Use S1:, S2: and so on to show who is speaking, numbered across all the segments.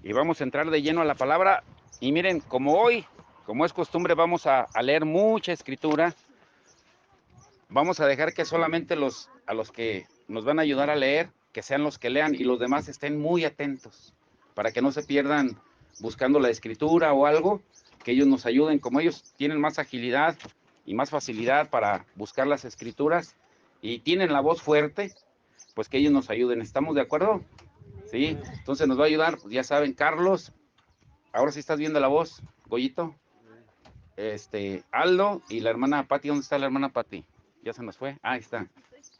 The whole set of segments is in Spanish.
S1: y vamos a entrar de lleno a la palabra. Y miren, como hoy, como es costumbre, vamos a leer mucha escritura. Vamos a dejar que solamente a los que nos van a ayudar a leer, que sean los que lean, y los demás estén muy atentos, para que no se pierdan buscando la escritura o algo, que ellos nos ayuden. Como ellos tienen más agilidad y más facilidad para buscar las escrituras y tienen la voz fuerte, pues que ellos nos ayuden. ¿Estamos de acuerdo? Sí, entonces nos va a ayudar, pues ya saben, Carlos. Ahora sí estás viendo la voz, Goyito. Aldo y la hermana Pati. ¿Dónde está la hermana Pati? Ya se nos fue. Ahí está.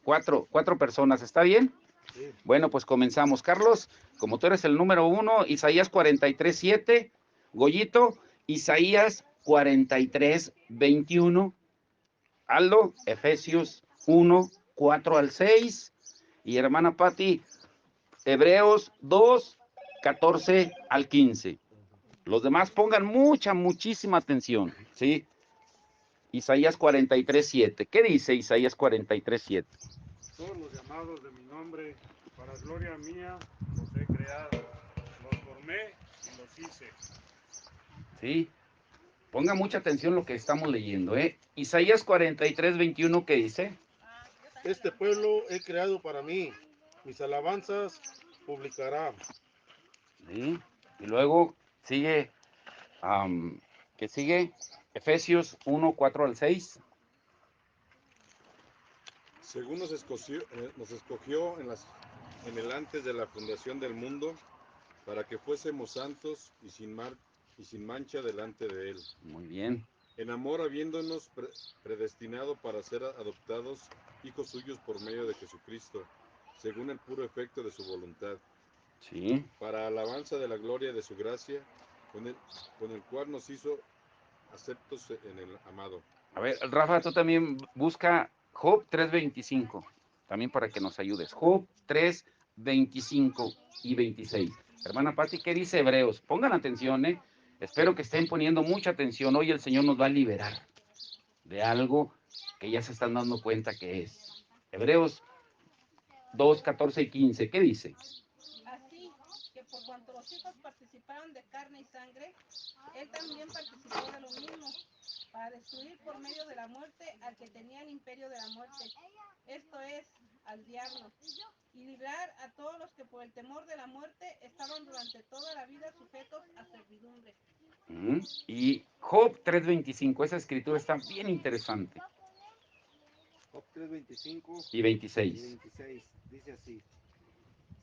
S1: Cuatro personas, ¿está bien? Sí. Bueno, pues comenzamos. Carlos, como tú eres el número 1, Isaías 43:7. Goyito, Isaías 43:21. Aldo, Efesios 1:4 al 6. Y hermana Pati, Hebreos 2:14 al 15. Los demás pongan muchísima atención, ¿sí? Isaías 43:7. ¿Qué dice Isaías 43:7?
S2: Todos los llamados de mi nombre, para gloria mía, los he creado, los formé y los hice.
S1: ¿Sí? Ponga mucha atención lo que estamos leyendo, ¿eh? Isaías 43:21, ¿qué dice?
S3: Este pueblo he creado para mí, mis alabanzas publicará.
S1: ¿Sí? Y luego sigue, ¿qué sigue? Efesios 1:4 al 6.
S3: Según nos escogió en el antes de la fundación del mundo, para que fuésemos santos y sin mancha delante de Él.
S1: Muy bien.
S3: En amor habiéndonos predestinado para ser adoptados hijos suyos por medio de Jesucristo, según el puro efecto de su voluntad,
S1: Sí.
S3: para alabanza de la gloria de su gracia, con el cual nos hizo aceptos en el amado.
S1: A ver, Rafa, tú también busca Job 3:25, también para que nos ayudes. Job 3:25 y 26. Hermana Pati, ¿qué dice Hebreos? Pongan atención, ¿eh? Espero que estén poniendo mucha atención. Hoy el Señor nos va a liberar de algo que ya se están dando cuenta que es. Hebreos 2:14 y 15. ¿Qué dice?
S4: Así que por cuanto los hijos participaron de carne y sangre, él también participó de lo mismo, para destruir por medio de la muerte al que tenía el imperio de la muerte, esto es, al diablo, y librar a todos los que por el temor de la muerte estaban durante toda la vida sujetos a servidumbre.
S1: Y Job 3:25, esa escritura está bien interesante.
S5: Job 3:25
S1: Y
S5: y
S1: 26.
S5: 26 dice así: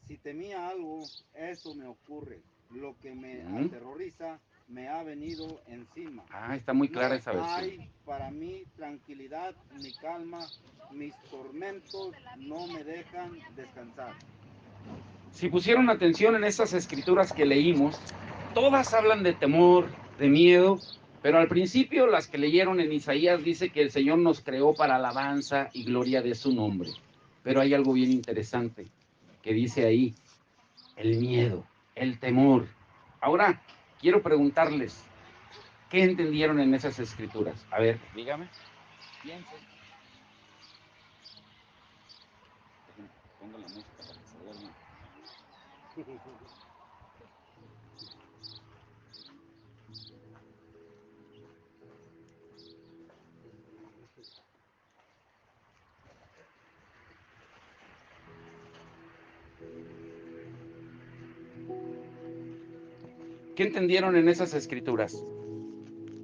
S5: si temía algo, eso me ocurre. Lo que me aterroriza me ha venido encima.
S1: Ah, está muy clara
S5: No
S1: esa versión.
S5: hay para mí tranquilidad ni calma. Mis tormentos no me dejan descansar.
S1: Si pusieron atención en estas escrituras que leímos, todas hablan de temor, de miedo, pero al principio las que leyeron en Isaías dice que el Señor nos creó para alabanza y gloria de su nombre. Pero hay algo bien interesante que dice ahí, el miedo, el temor. Ahora, quiero preguntarles, ¿qué entendieron en esas escrituras? A ver, dígame. Piensen. Pongo la música para que se duerman. ¿Qué entendieron en esas escrituras?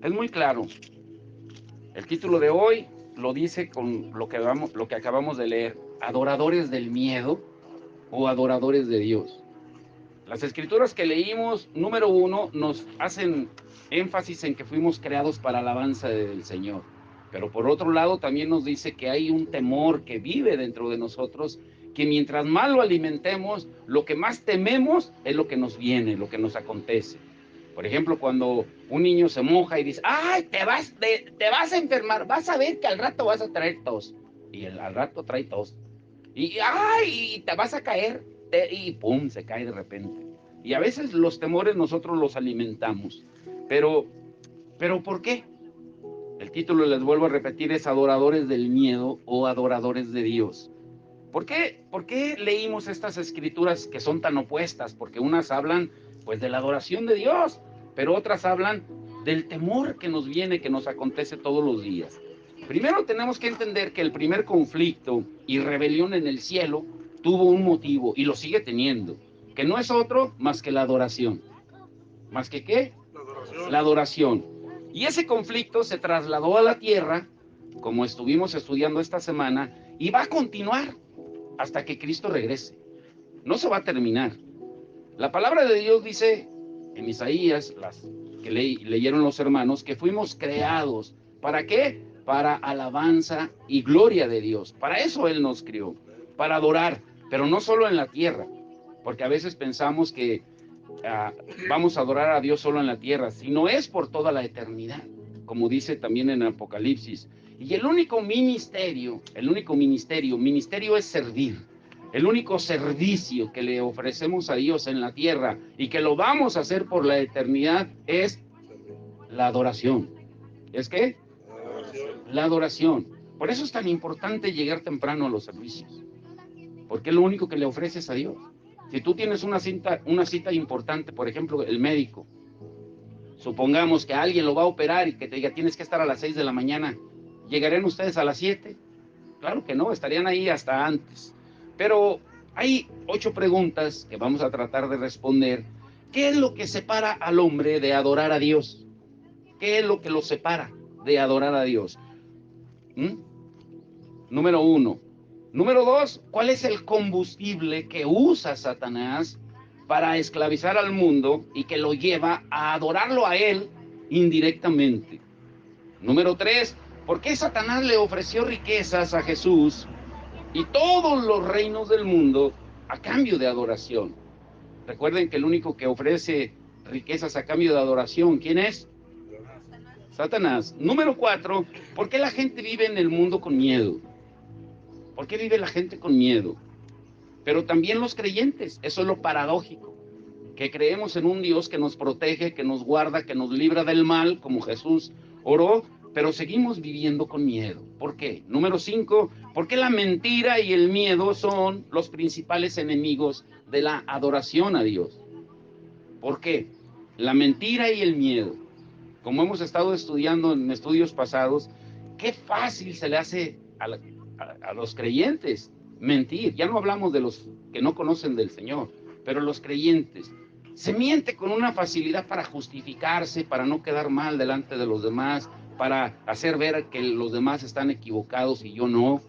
S1: Es muy claro. El título de hoy lo dice con lo que acabamos de leer, adoradores del miedo o adoradores de Dios. Las escrituras que leímos, número 1, nos hacen énfasis en que fuimos creados para alabanza del Señor. Pero por otro lado también nos dice que hay un temor que vive dentro de nosotros, que mientras más lo alimentemos, lo que más tememos es lo que nos viene, lo que nos acontece. Por ejemplo, cuando un niño se moja y dice, ay, te vas a enfermar, vas a ver que al rato vas a traer tos. Y al rato trae tos. Y, ay, te vas a caer. Y pum, se cae de repente. Y a veces los temores nosotros los alimentamos. Pero, ¿por qué? El título, les vuelvo a repetir, es adoradores del miedo o adoradores de Dios. ¿Por qué leímos estas escrituras que son tan opuestas? Porque unas hablan Pues de la adoración de Dios, pero otras hablan del temor que nos viene, que nos acontece todos los días. Primero tenemos que entender que el primer conflicto y rebelión en el cielo tuvo un motivo y lo sigue teniendo, que no es otro más que la adoración. ¿Más que qué?
S2: La adoración.
S1: La adoración. Y ese conflicto se trasladó a la tierra, como estuvimos estudiando esta semana, y va a continuar hasta que Cristo regrese. No se va a terminar. La palabra de Dios dice en Isaías, las que leyeron los hermanos, que fuimos creados. ¿Para qué? Para alabanza y gloria de Dios. Para eso Él nos crió, para adorar, pero no solo en la tierra, porque a veces pensamos que vamos a adorar a Dios solo en la tierra, sino es por toda la eternidad, como dice también en Apocalipsis. Y el único ministerio es servir. El único servicio que le ofrecemos a Dios en la tierra y que lo vamos a hacer por la eternidad es la adoración. ¿Es qué? La adoración. Por eso es tan importante llegar temprano a los servicios, porque es lo único que le ofreces a Dios. Si tú tienes una cita importante, por ejemplo, el médico, supongamos que alguien lo va a operar y que te diga, tienes que estar a las 6 de la mañana, ¿llegarían ustedes a las 7? Claro que no, estarían ahí hasta antes. Pero hay 8 preguntas que vamos a tratar de responder. ¿Qué es lo que separa al hombre de adorar a Dios? ¿Qué es lo que lo separa de adorar a Dios? Número 1. Número 2, ¿cuál es el combustible que usa Satanás para esclavizar al mundo y que lo lleva a adorarlo a él indirectamente? Número 3, ¿por qué Satanás le ofreció riquezas a Jesús y todos los reinos del mundo a cambio de adoración? Recuerden que el único que ofrece riquezas a cambio de adoración, ¿quién es? Satanás. Número 4, ¿por qué la gente vive en el mundo con miedo? ¿Por qué vive la gente con miedo? Pero también los creyentes, eso es lo paradójico, que creemos en un Dios que nos protege, que nos guarda, que nos libra del mal, como Jesús oró, pero seguimos viviendo con miedo. ¿Por qué? Número 5, ¿por qué la mentira y el miedo son los principales enemigos de la adoración a Dios? ¿Por qué? La mentira y el miedo. Como hemos estado estudiando en estudios pasados, qué fácil se le hace a los creyentes mentir. Ya no hablamos de los que no conocen del Señor, pero los creyentes. Se miente con una facilidad para justificarse, para no quedar mal delante de los demás, para hacer ver que los demás están equivocados y yo no.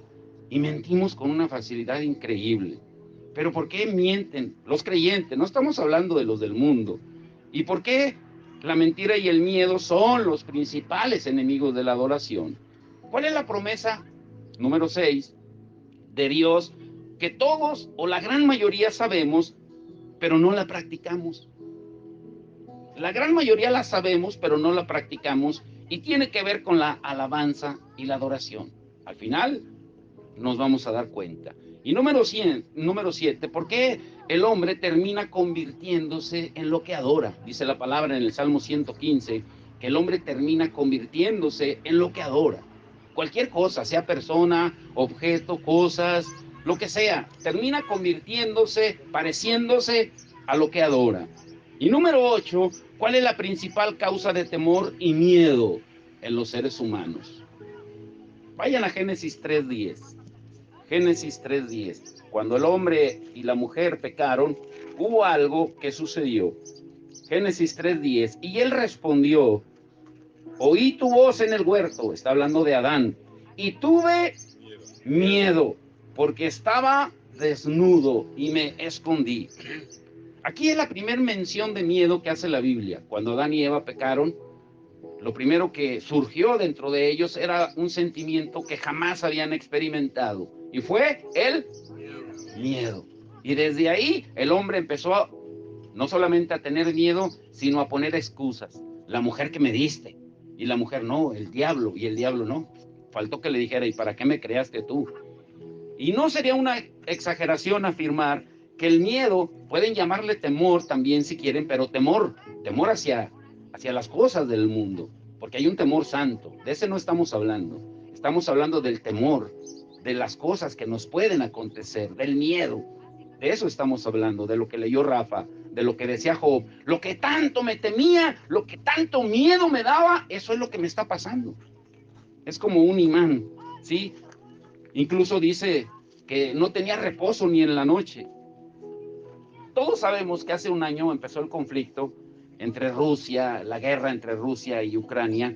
S1: Y mentimos con una facilidad increíble. ¿Pero por qué mienten los creyentes? No estamos hablando de los del mundo. ¿Y por qué la mentira y el miedo son los principales enemigos de la adoración? ¿Cuál es la promesa? Número 6, de Dios, que todos o la gran mayoría sabemos, pero no la practicamos. La gran mayoría la sabemos, pero no la practicamos, y tiene que ver con la alabanza y la adoración. Al final nos vamos a dar cuenta. Y número 7, ¿por qué el hombre termina convirtiéndose en lo que adora? Dice la palabra en el Salmo 115, que el hombre termina convirtiéndose en lo que adora. Cualquier cosa, sea persona, objeto, cosas, lo que sea, termina convirtiéndose, pareciéndose a lo que adora. Y número 8, ¿cuál es la principal causa de temor y miedo en los seres humanos? Vayan a Génesis 3:10. Génesis 3:10. Cuando el hombre y la mujer pecaron, hubo algo que sucedió. Génesis 3:10. Y él respondió, oí tu voz en el huerto, está hablando de Adán, y tuve miedo, porque estaba desnudo y me escondí. Aquí es la primera mención de miedo que hace la Biblia. Cuando Adán y Eva pecaron, lo primero que surgió dentro de ellos era un sentimiento que jamás habían experimentado, y fue el miedo. Y desde ahí el hombre empezó no solamente a tener miedo, sino a poner excusas. La mujer que me diste, y la mujer no, el diablo, y el diablo no. Faltó que le dijera, ¿y para qué me creaste tú? Y no sería una exageración afirmar que el miedo, pueden llamarle temor también si quieren, pero temor hacia las cosas del mundo, porque hay un temor santo, de ese no estamos hablando. Estamos hablando del temor, de las cosas que nos pueden acontecer, del miedo. De eso estamos hablando, de lo que leyó Rafa, de lo que decía Job. Lo que tanto me temía, lo que tanto miedo me daba, eso es lo que me está pasando. Es como un imán, ¿sí? Incluso dice que no tenía reposo ni en la noche. Todos sabemos que hace un año empezó el conflicto entre Rusia, la guerra entre Rusia y Ucrania.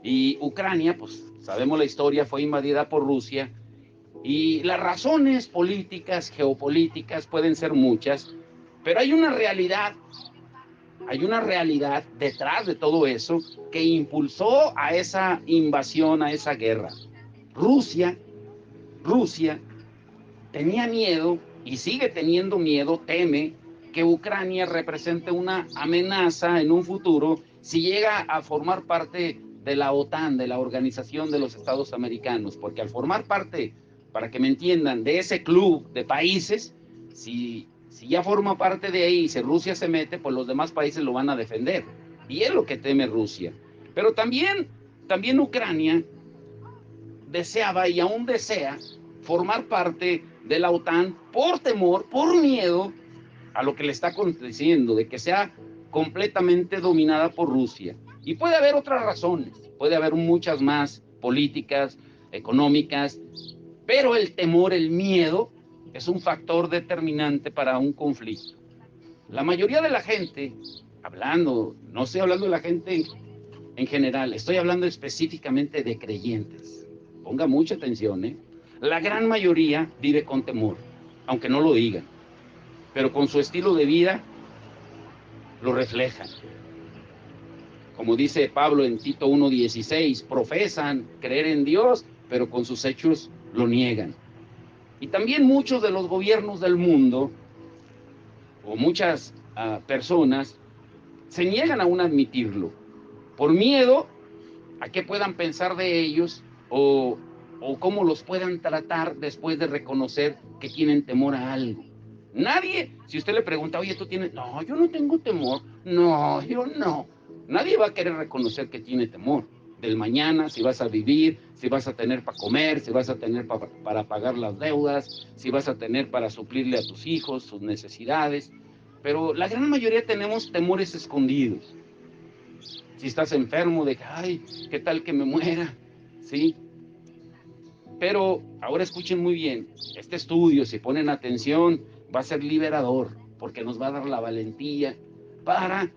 S1: Y Ucrania, pues sabemos la historia, fue invadida por Rusia. Y las razones políticas, geopolíticas pueden ser muchas, pero hay una realidad detrás de todo eso que impulsó a esa invasión, a esa guerra. Rusia tenía miedo y sigue teniendo miedo, teme que Ucrania represente una amenaza en un futuro si llega a formar parte de la OTAN, de la Organización de los Estados Americanos, porque al formar parte, para que me entiendan, de ese club de países, si ya forma parte de ahí, si Rusia se mete, pues los demás países lo van a defender. Y es lo que teme Rusia. Pero también Ucrania deseaba y aún desea formar parte de la OTAN por temor, por miedo a lo que le está aconteciendo, de que sea completamente dominada por Rusia. Y puede haber otras razones, puede haber muchas más políticas, económicas, pero el temor, el miedo, es un factor determinante para un conflicto. La mayoría de la gente, no estoy hablando de la gente en general, estoy hablando específicamente de creyentes. Ponga mucha atención, ¿eh? La gran mayoría vive con temor, aunque no lo digan, pero con su estilo de vida lo reflejan. Como dice Pablo en Tito 1:16, profesan creer en Dios, pero con sus hechos lo niegan. Y también muchos de los gobiernos del mundo, o muchas personas, se niegan aún a admitirlo, por miedo a qué puedan pensar de ellos o cómo los puedan tratar después de reconocer que tienen temor a algo. Nadie, si usted le pregunta, oye, ¿tú tienes? No, yo no tengo temor. No, yo no. Nadie va a querer reconocer que tiene temor del mañana, si vas a vivir, si vas a tener para comer, si vas a tener para pagar las deudas, si vas a tener para suplirle a tus hijos sus necesidades. Pero la gran mayoría tenemos temores escondidos. Si estás enfermo, de que, ay, ¿qué tal que me muera? ¿Sí? Pero ahora escuchen muy bien, este estudio, si ponen atención, va a ser liberador, porque nos va a dar la valentía para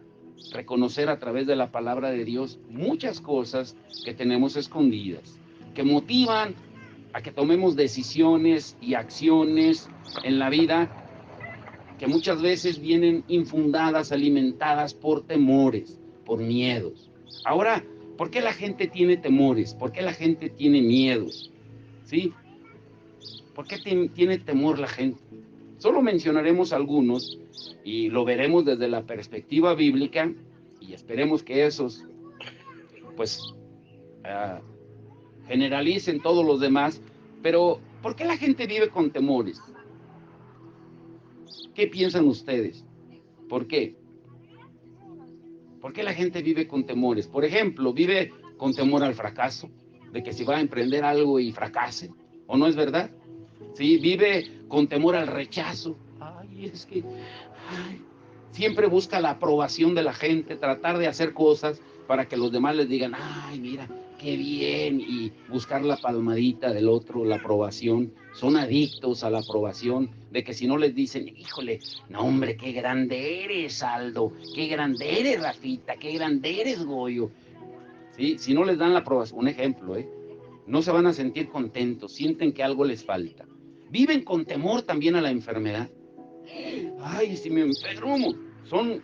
S1: reconocer a través de la palabra de Dios muchas cosas que tenemos escondidas, que motivan a que tomemos decisiones y acciones en la vida que muchas veces vienen infundadas, alimentadas por temores, por miedos. Ahora, ¿por qué la gente tiene temores? ¿Por qué la gente tiene miedos? ¿Sí? ¿Por qué tiene temor la gente? Solo mencionaremos algunos y lo veremos desde la perspectiva bíblica y esperemos que esos, pues, generalicen todos los demás. Pero, ¿por qué la gente vive con temores? ¿Qué piensan ustedes? ¿Por qué? ¿Por qué la gente vive con temores? Por ejemplo, vive con temor al fracaso, de que si va a emprender algo y fracase, ¿o no es verdad? Sí, vive con temor al rechazo. Ay, es que siempre busca la aprobación de la gente, tratar de hacer cosas para que los demás les digan, ay, mira, qué bien, y buscar la palmadita del otro, la aprobación. Son adictos a la aprobación, de que si no les dicen, híjole, no hombre, qué grande eres, Aldo, qué grande eres, Rafita, qué grande eres, Goyo. ¿Sí? Si no les dan la aprobación, un ejemplo, no se van a sentir contentos, sienten que algo les falta. Viven con temor también a la enfermedad. Ay, si me enfermo, son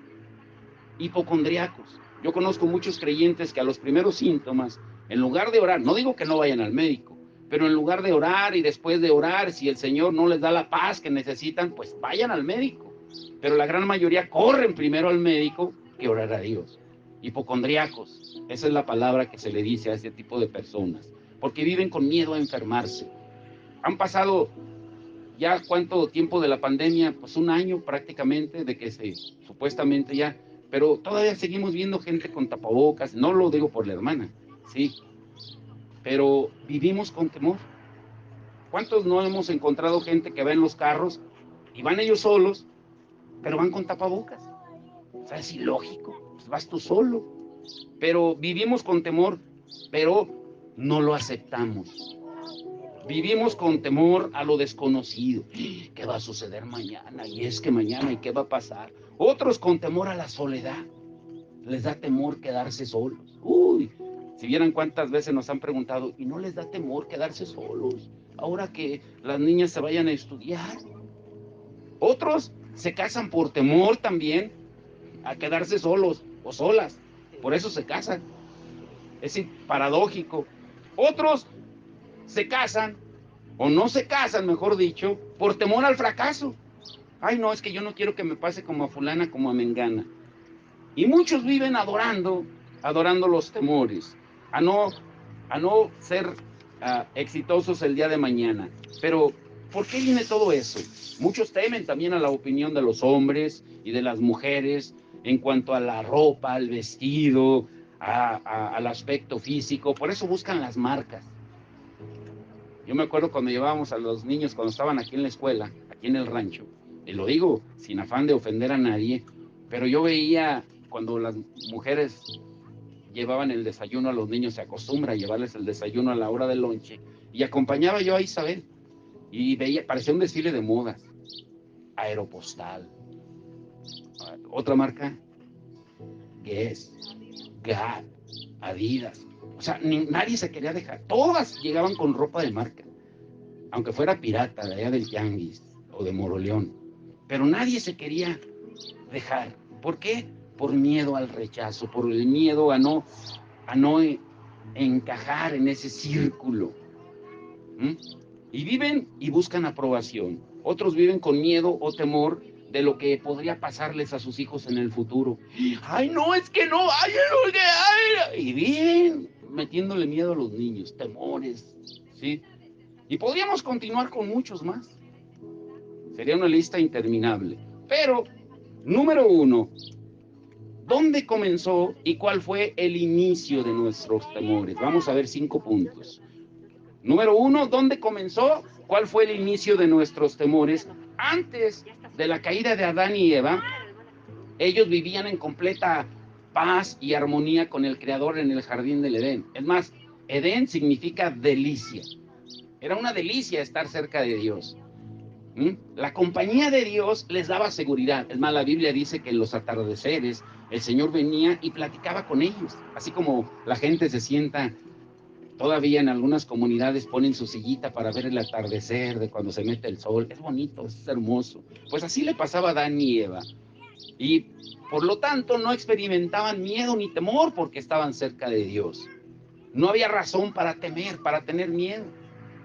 S1: hipocondriacos. Yo conozco muchos creyentes que a los primeros síntomas, en lugar de orar, no digo que no vayan al médico, pero en lugar de orar y después de orar, si el Señor no les da la paz que necesitan, pues vayan al médico. Pero la gran mayoría corren primero al médico que orar a Dios. Hipocondriacos, esa es la palabra que se le dice a ese tipo de personas, porque viven con miedo a enfermarse. Han pasado ya cuánto tiempo de la pandemia, pues un año prácticamente de que supuestamente ya, pero todavía seguimos viendo gente con tapabocas, no lo digo por la hermana, sí, pero vivimos con temor. ¿Cuántos no hemos encontrado gente que va en los carros y van ellos solos, pero van con tapabocas? sea, es ilógico, pues vas tú solo. Pero vivimos con temor, pero no lo aceptamos. Vivimos con temor a lo desconocido. ¿Qué va a suceder mañana? Y es que mañana, ¿y qué va a pasar? Otros con temor a la soledad. Les da temor quedarse solos. Uy, si vieran cuántas veces nos han preguntado, ¿y no les da temor quedarse solos? Ahora que las niñas se vayan a estudiar. Otros se casan por temor también a quedarse solos o solas. Por eso se casan. Es paradójico. Otros se casan, o no se casan, mejor dicho, por temor al fracaso. Ay, no, es que yo no quiero que me pase como a fulana, como a mengana. Y muchos viven adorando los temores, a no ser exitosos el día de mañana. Pero, ¿por qué viene todo eso? Muchos temen también a la opinión de los hombres y de las mujeres en cuanto a la ropa, al vestido, al aspecto físico. Por eso buscan las marcas. Yo me acuerdo cuando llevábamos a los niños, cuando estaban aquí en la escuela, aquí en el rancho, y lo digo sin afán de ofender a nadie, pero yo veía cuando las mujeres llevaban el desayuno a los niños, se acostumbra a llevarles el desayuno a la hora del lonche, y acompañaba yo a Isabel, y veía, parecía un desfile de modas, Aeropostal, otra marca, Guess, Gap, Adidas, o sea, nadie se quería dejar, todas llegaban con ropa de marca, aunque fuera pirata de allá del Tianguis o de Moroleón, pero nadie se quería dejar. ¿Por qué? Por miedo al rechazo, por el miedo a no encajar en ese círculo. Y viven y buscan aprobación. Otros viven con miedo o temor de lo que podría pasarles a sus hijos en el futuro. Ay, no, es que no, ay, no, ay. Y viven metiéndole miedo a los niños, temores, ¿sí? Y podríamos continuar con muchos más. Sería una lista interminable. Pero, número 1, ¿dónde comenzó y cuál fue el inicio de nuestros temores? Vamos a ver 5 puntos. Número 1, ¿dónde comenzó? ¿Cuál fue el inicio de nuestros temores? Antes de la caída de Adán y Eva, ellos vivían en completa paz y armonía con el Creador en el jardín del Edén. Es más, Edén significa delicia. Era una delicia estar cerca de Dios. La compañía de Dios les daba seguridad. Es más, la Biblia dice que en los atardeceres el Señor venía y platicaba con ellos. Así como la gente se sienta, todavía en algunas comunidades ponen su sillita para ver el atardecer de cuando se mete el sol. Es bonito, es hermoso. Pues así le pasaba a Adán y Eva. Y por lo tanto no experimentaban miedo ni temor porque estaban cerca de Dios. No había razón para temer, para tener miedo.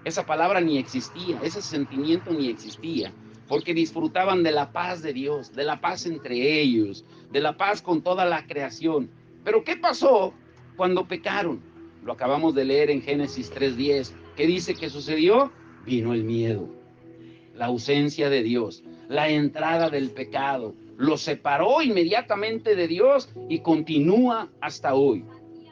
S1: Esa palabra ni existía, ese sentimiento ni existía, porque disfrutaban de la paz de Dios, de la paz entre ellos, de la paz con toda la creación. Pero ¿qué pasó cuando pecaron? Lo acabamos de leer en Génesis 3:10. ¿Qué dice que sucedió? Vino el miedo, la ausencia de Dios, la entrada del pecado. Lo separó inmediatamente de Dios y continúa hasta hoy.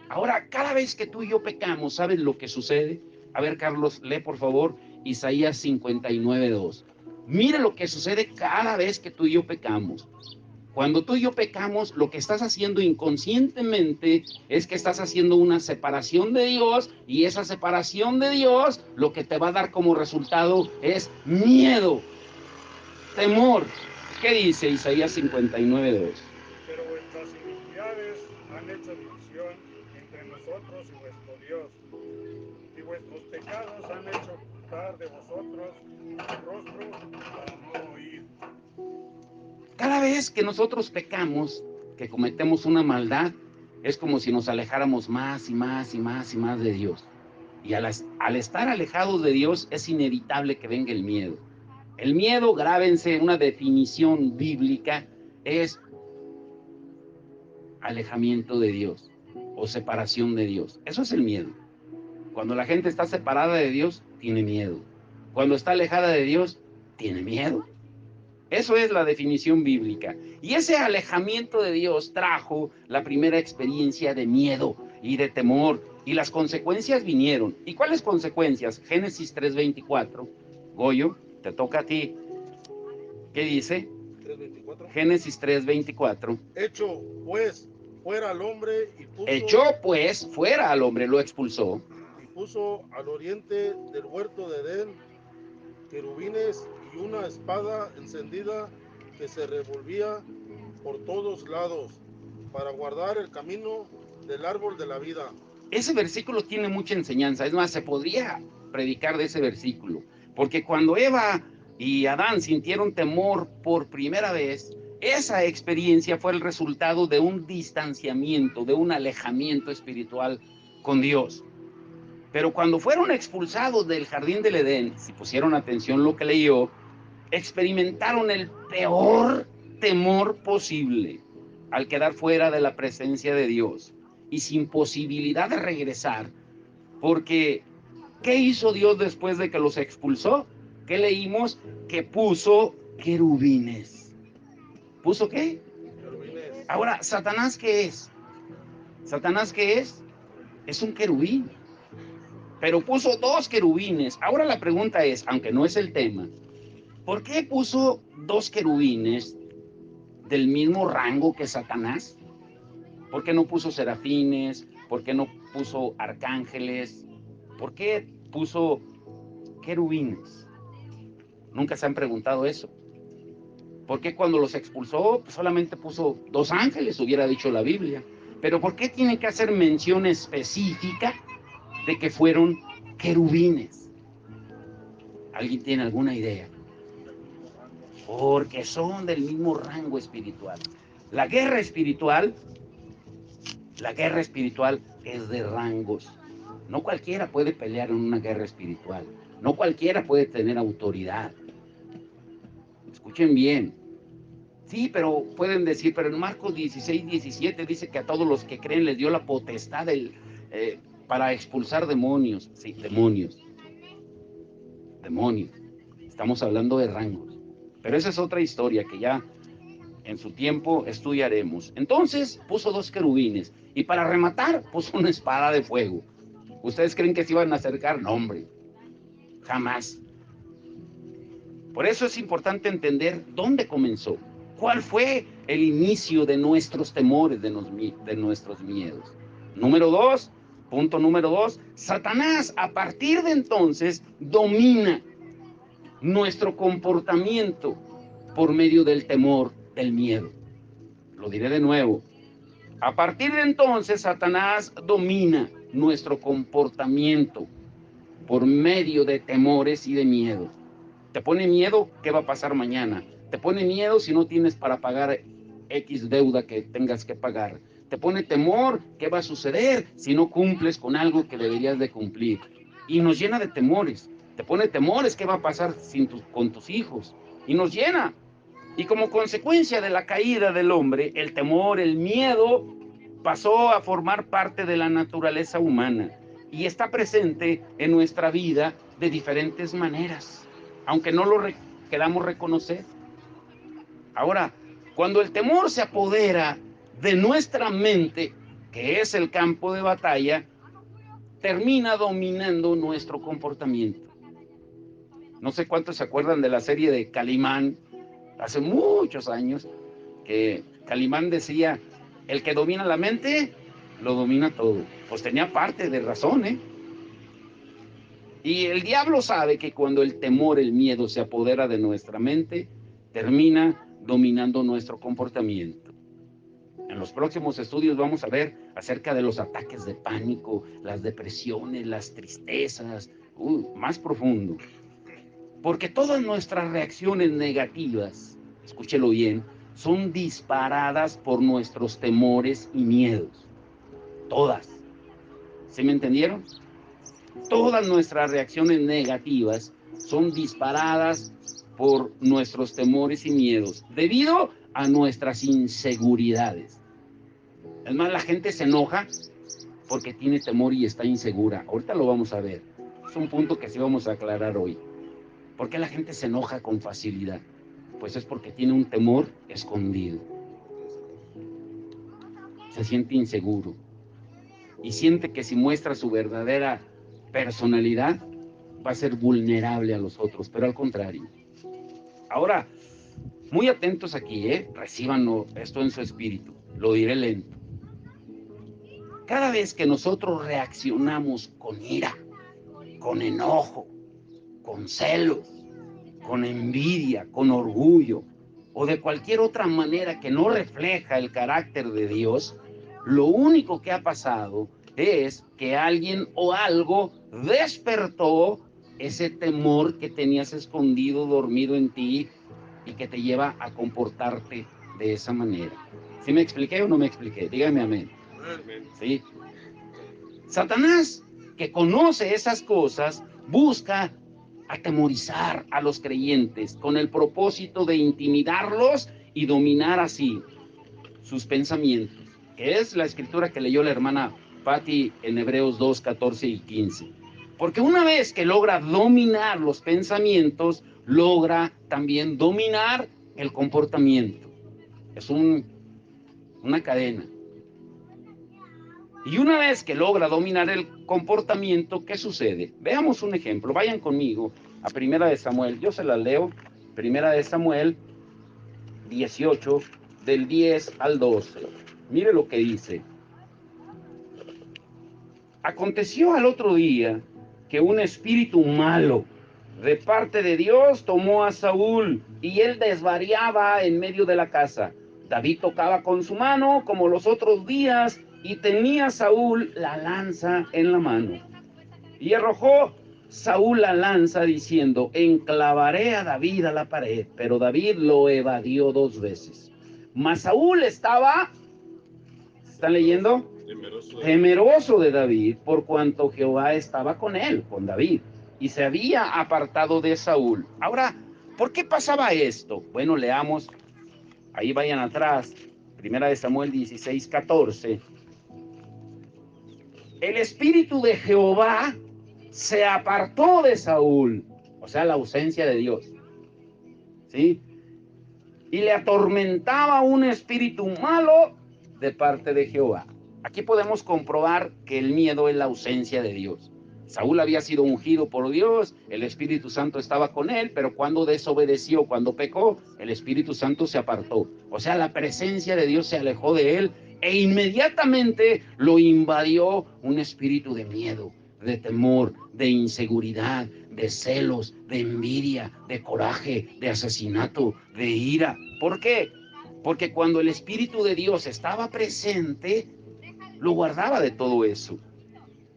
S1: Ahora, cada vez que tú y yo pecamos, ¿sabes lo que sucede? A ver, Carlos, lee por favor Isaías 59:2. Mira lo que sucede cada vez que tú y yo pecamos. Cuando tú y yo pecamos, lo que estás haciendo inconscientemente es que estás haciendo una separación de Dios, y esa separación de Dios lo que te va a dar como resultado es miedo, temor. ¿Qué dice Isaías 59:2?
S2: Pero vuestras iniquidades han hecho división entre nosotros y vuestro Dios, y vuestros pecados han hecho ocultar de vosotros el rostro para no oír.
S1: Cada vez que nosotros pecamos, que cometemos una maldad, es como si nos alejáramos más y más y más y más de Dios. Y al estar alejados de Dios, es inevitable que venga el miedo. El miedo, grábense, una definición bíblica, es alejamiento de Dios o separación de Dios. Eso es el miedo. Cuando la gente está separada de Dios, tiene miedo. Cuando está alejada de Dios, tiene miedo. Eso es la definición bíblica. Y ese alejamiento de Dios trajo la primera experiencia de miedo y de temor. Y las consecuencias vinieron. ¿Y cuáles consecuencias? Génesis 3:24. Goyo, te toca a ti. ¿Qué dice?
S2: 3:24.
S1: Génesis 3:24.
S2: Echó pues fuera al hombre
S1: Echó pues fuera al hombre, lo expulsó.
S2: y puso al oriente del huerto de Edén querubines y una espada encendida que se revolvía por todos lados para guardar el camino del árbol de la vida.
S1: Ese versículo tiene mucha enseñanza. Es más, se podría predicar de ese versículo. Porque cuando Eva y Adán sintieron temor por primera vez, esa experiencia fue el resultado de un distanciamiento, de un alejamiento espiritual con Dios. Pero cuando fueron expulsados del jardín del Edén, si pusieron atención lo que leyó, experimentaron el peor temor posible al quedar fuera de la presencia de Dios y sin posibilidad de regresar. Porque, ¿qué hizo Dios después de que los expulsó? ¿Qué leímos? Que puso querubines. ¿Puso qué?
S2: Querubines.
S1: Ahora, ¿Satanás qué es? ¿Satanás qué es? Es un querubín. Pero puso dos querubines. Ahora la pregunta es, aunque no es el tema, ¿por qué puso dos querubines del mismo rango que Satanás? ¿Por qué no puso serafines? ¿Por qué no puso arcángeles? ¿Por qué puso querubines? Nunca se han preguntado eso. ¿Por qué cuando los expulsó pues solamente puso dos ángeles, hubiera dicho la Biblia? Pero ¿por qué tiene que hacer mención específica de que fueron querubines? ¿Alguien tiene alguna idea? Porque son del mismo rango espiritual. La guerra espiritual es de rangos. No cualquiera puede pelear en una guerra espiritual. No cualquiera puede tener autoridad. Escuchen bien. Sí, pero pueden decir, pero en Marcos 16:17 dice que a todos los que creen les dio la potestad para expulsar demonios. Sí, demonios. Demonios. Estamos hablando de rangos. Pero esa es otra historia que ya en su tiempo estudiaremos. Entonces puso dos querubines y para rematar puso una espada de fuego. ¿Ustedes creen que se iban a acercar? No, hombre, jamás. Por eso es importante entender dónde comenzó, cuál fue el inicio de nuestros temores, de nuestros miedos. Punto número dos, Satanás a partir de entonces domina nuestro comportamiento por medio del temor, del miedo. Lo diré de nuevo. A partir de entonces, Satanás domina nuestro comportamiento por medio de temores y de miedo. ¿Te pone miedo? ¿Qué va a pasar mañana? ¿Te pone miedo si no tienes para pagar X deuda que tengas que pagar? ¿Te pone temor? ¿Qué va a suceder si no cumples con algo que deberías de cumplir? Y nos llena de temores. Te pone temores, ¿qué va a pasar con tus hijos? Y nos llena. Y como consecuencia de la caída del hombre, el temor, el miedo, pasó a formar parte de la naturaleza humana y está presente en nuestra vida de diferentes maneras, aunque no lo queramos reconocer. Ahora, cuando el temor se apodera de nuestra mente, que es el campo de batalla, termina dominando nuestro comportamiento. No sé cuántos se acuerdan de la serie de Calimán, hace muchos años, que Calimán decía, el que domina la mente, lo domina todo. Pues tenía parte de razón, ¿eh? Y el diablo sabe que cuando el temor, el miedo se apodera de nuestra mente, termina dominando nuestro comportamiento. En los próximos estudios vamos a ver acerca de los ataques de pánico, las depresiones, las tristezas, más profundo. Porque todas nuestras reacciones negativas, escúchelo bien, son disparadas por nuestros temores y miedos. Todas. ¿Sí me entendieron? Todas nuestras reacciones negativas son disparadas por nuestros temores y miedos, debido a nuestras inseguridades. Es más, la gente se enoja porque tiene temor y está insegura. Ahorita lo vamos a ver. Es un punto que sí vamos a aclarar hoy. ¿Por qué la gente se enoja con facilidad? Pues es porque tiene un temor escondido. Se siente inseguro. Y siente que si muestra su verdadera personalidad, va a ser vulnerable a los otros, pero al contrario. Ahora, Muy atentos aquí, recíbanlo esto en su espíritu. Lo diré lento. Cada vez que nosotros reaccionamos con ira, con enojo, con celos, con envidia, con orgullo o de cualquier otra manera que no refleja el carácter de Dios, lo único que ha pasado es que alguien o algo despertó ese temor que tenías escondido, dormido en ti y que te lleva a comportarte de esa manera. ¿Sí me expliqué o no me expliqué? Dígame amén. ¿Sí? Satanás, que conoce esas cosas, busca atemorizar a los creyentes con el propósito de intimidarlos y dominar así sus pensamientos, que es la escritura que leyó la hermana Patti en Hebreos 2, 14 y 15. Porque una vez que logra dominar los pensamientos, logra también dominar el comportamiento. Es una cadena. Y una vez que logra dominar el comportamiento, ¿qué sucede? Veamos un ejemplo. Vayan conmigo a Primera de Samuel. Yo se la leo. Primera de Samuel 18, del 10 al 12. Mire lo que dice. Aconteció al otro día que un espíritu malo de parte de Dios tomó a Saúl y él desvariaba en medio de la casa. David tocaba con su mano como los otros días y tenía Saúl la lanza en la mano. Y arrojó Saúl la lanza diciendo, enclavaré a David a la pared, pero David lo evadió 2 veces. Mas Saúl estaba, ¿están leyendo? Temeroso de David, por cuanto Jehová estaba con él, con David, y se había apartado de Saúl. Ahora, ¿por qué pasaba esto? Bueno, leamos, ahí vayan atrás, Primera de Samuel 16, 14. El espíritu de Jehová se apartó de Saúl, o sea, la ausencia de Dios, ¿sí? Y le atormentaba un espíritu malo de parte de Jehová. Aquí podemos comprobar que el miedo es la ausencia de Dios. Saúl había sido ungido por Dios, el Espíritu Santo estaba con él, pero cuando desobedeció, cuando pecó, el Espíritu Santo se apartó. O sea, la presencia de Dios se alejó de él e inmediatamente lo invadió un espíritu de miedo, de temor, de inseguridad, de celos, de envidia, de coraje, de asesinato, de ira. ¿Por qué? Porque cuando el Espíritu de Dios estaba presente, lo guardaba de todo eso.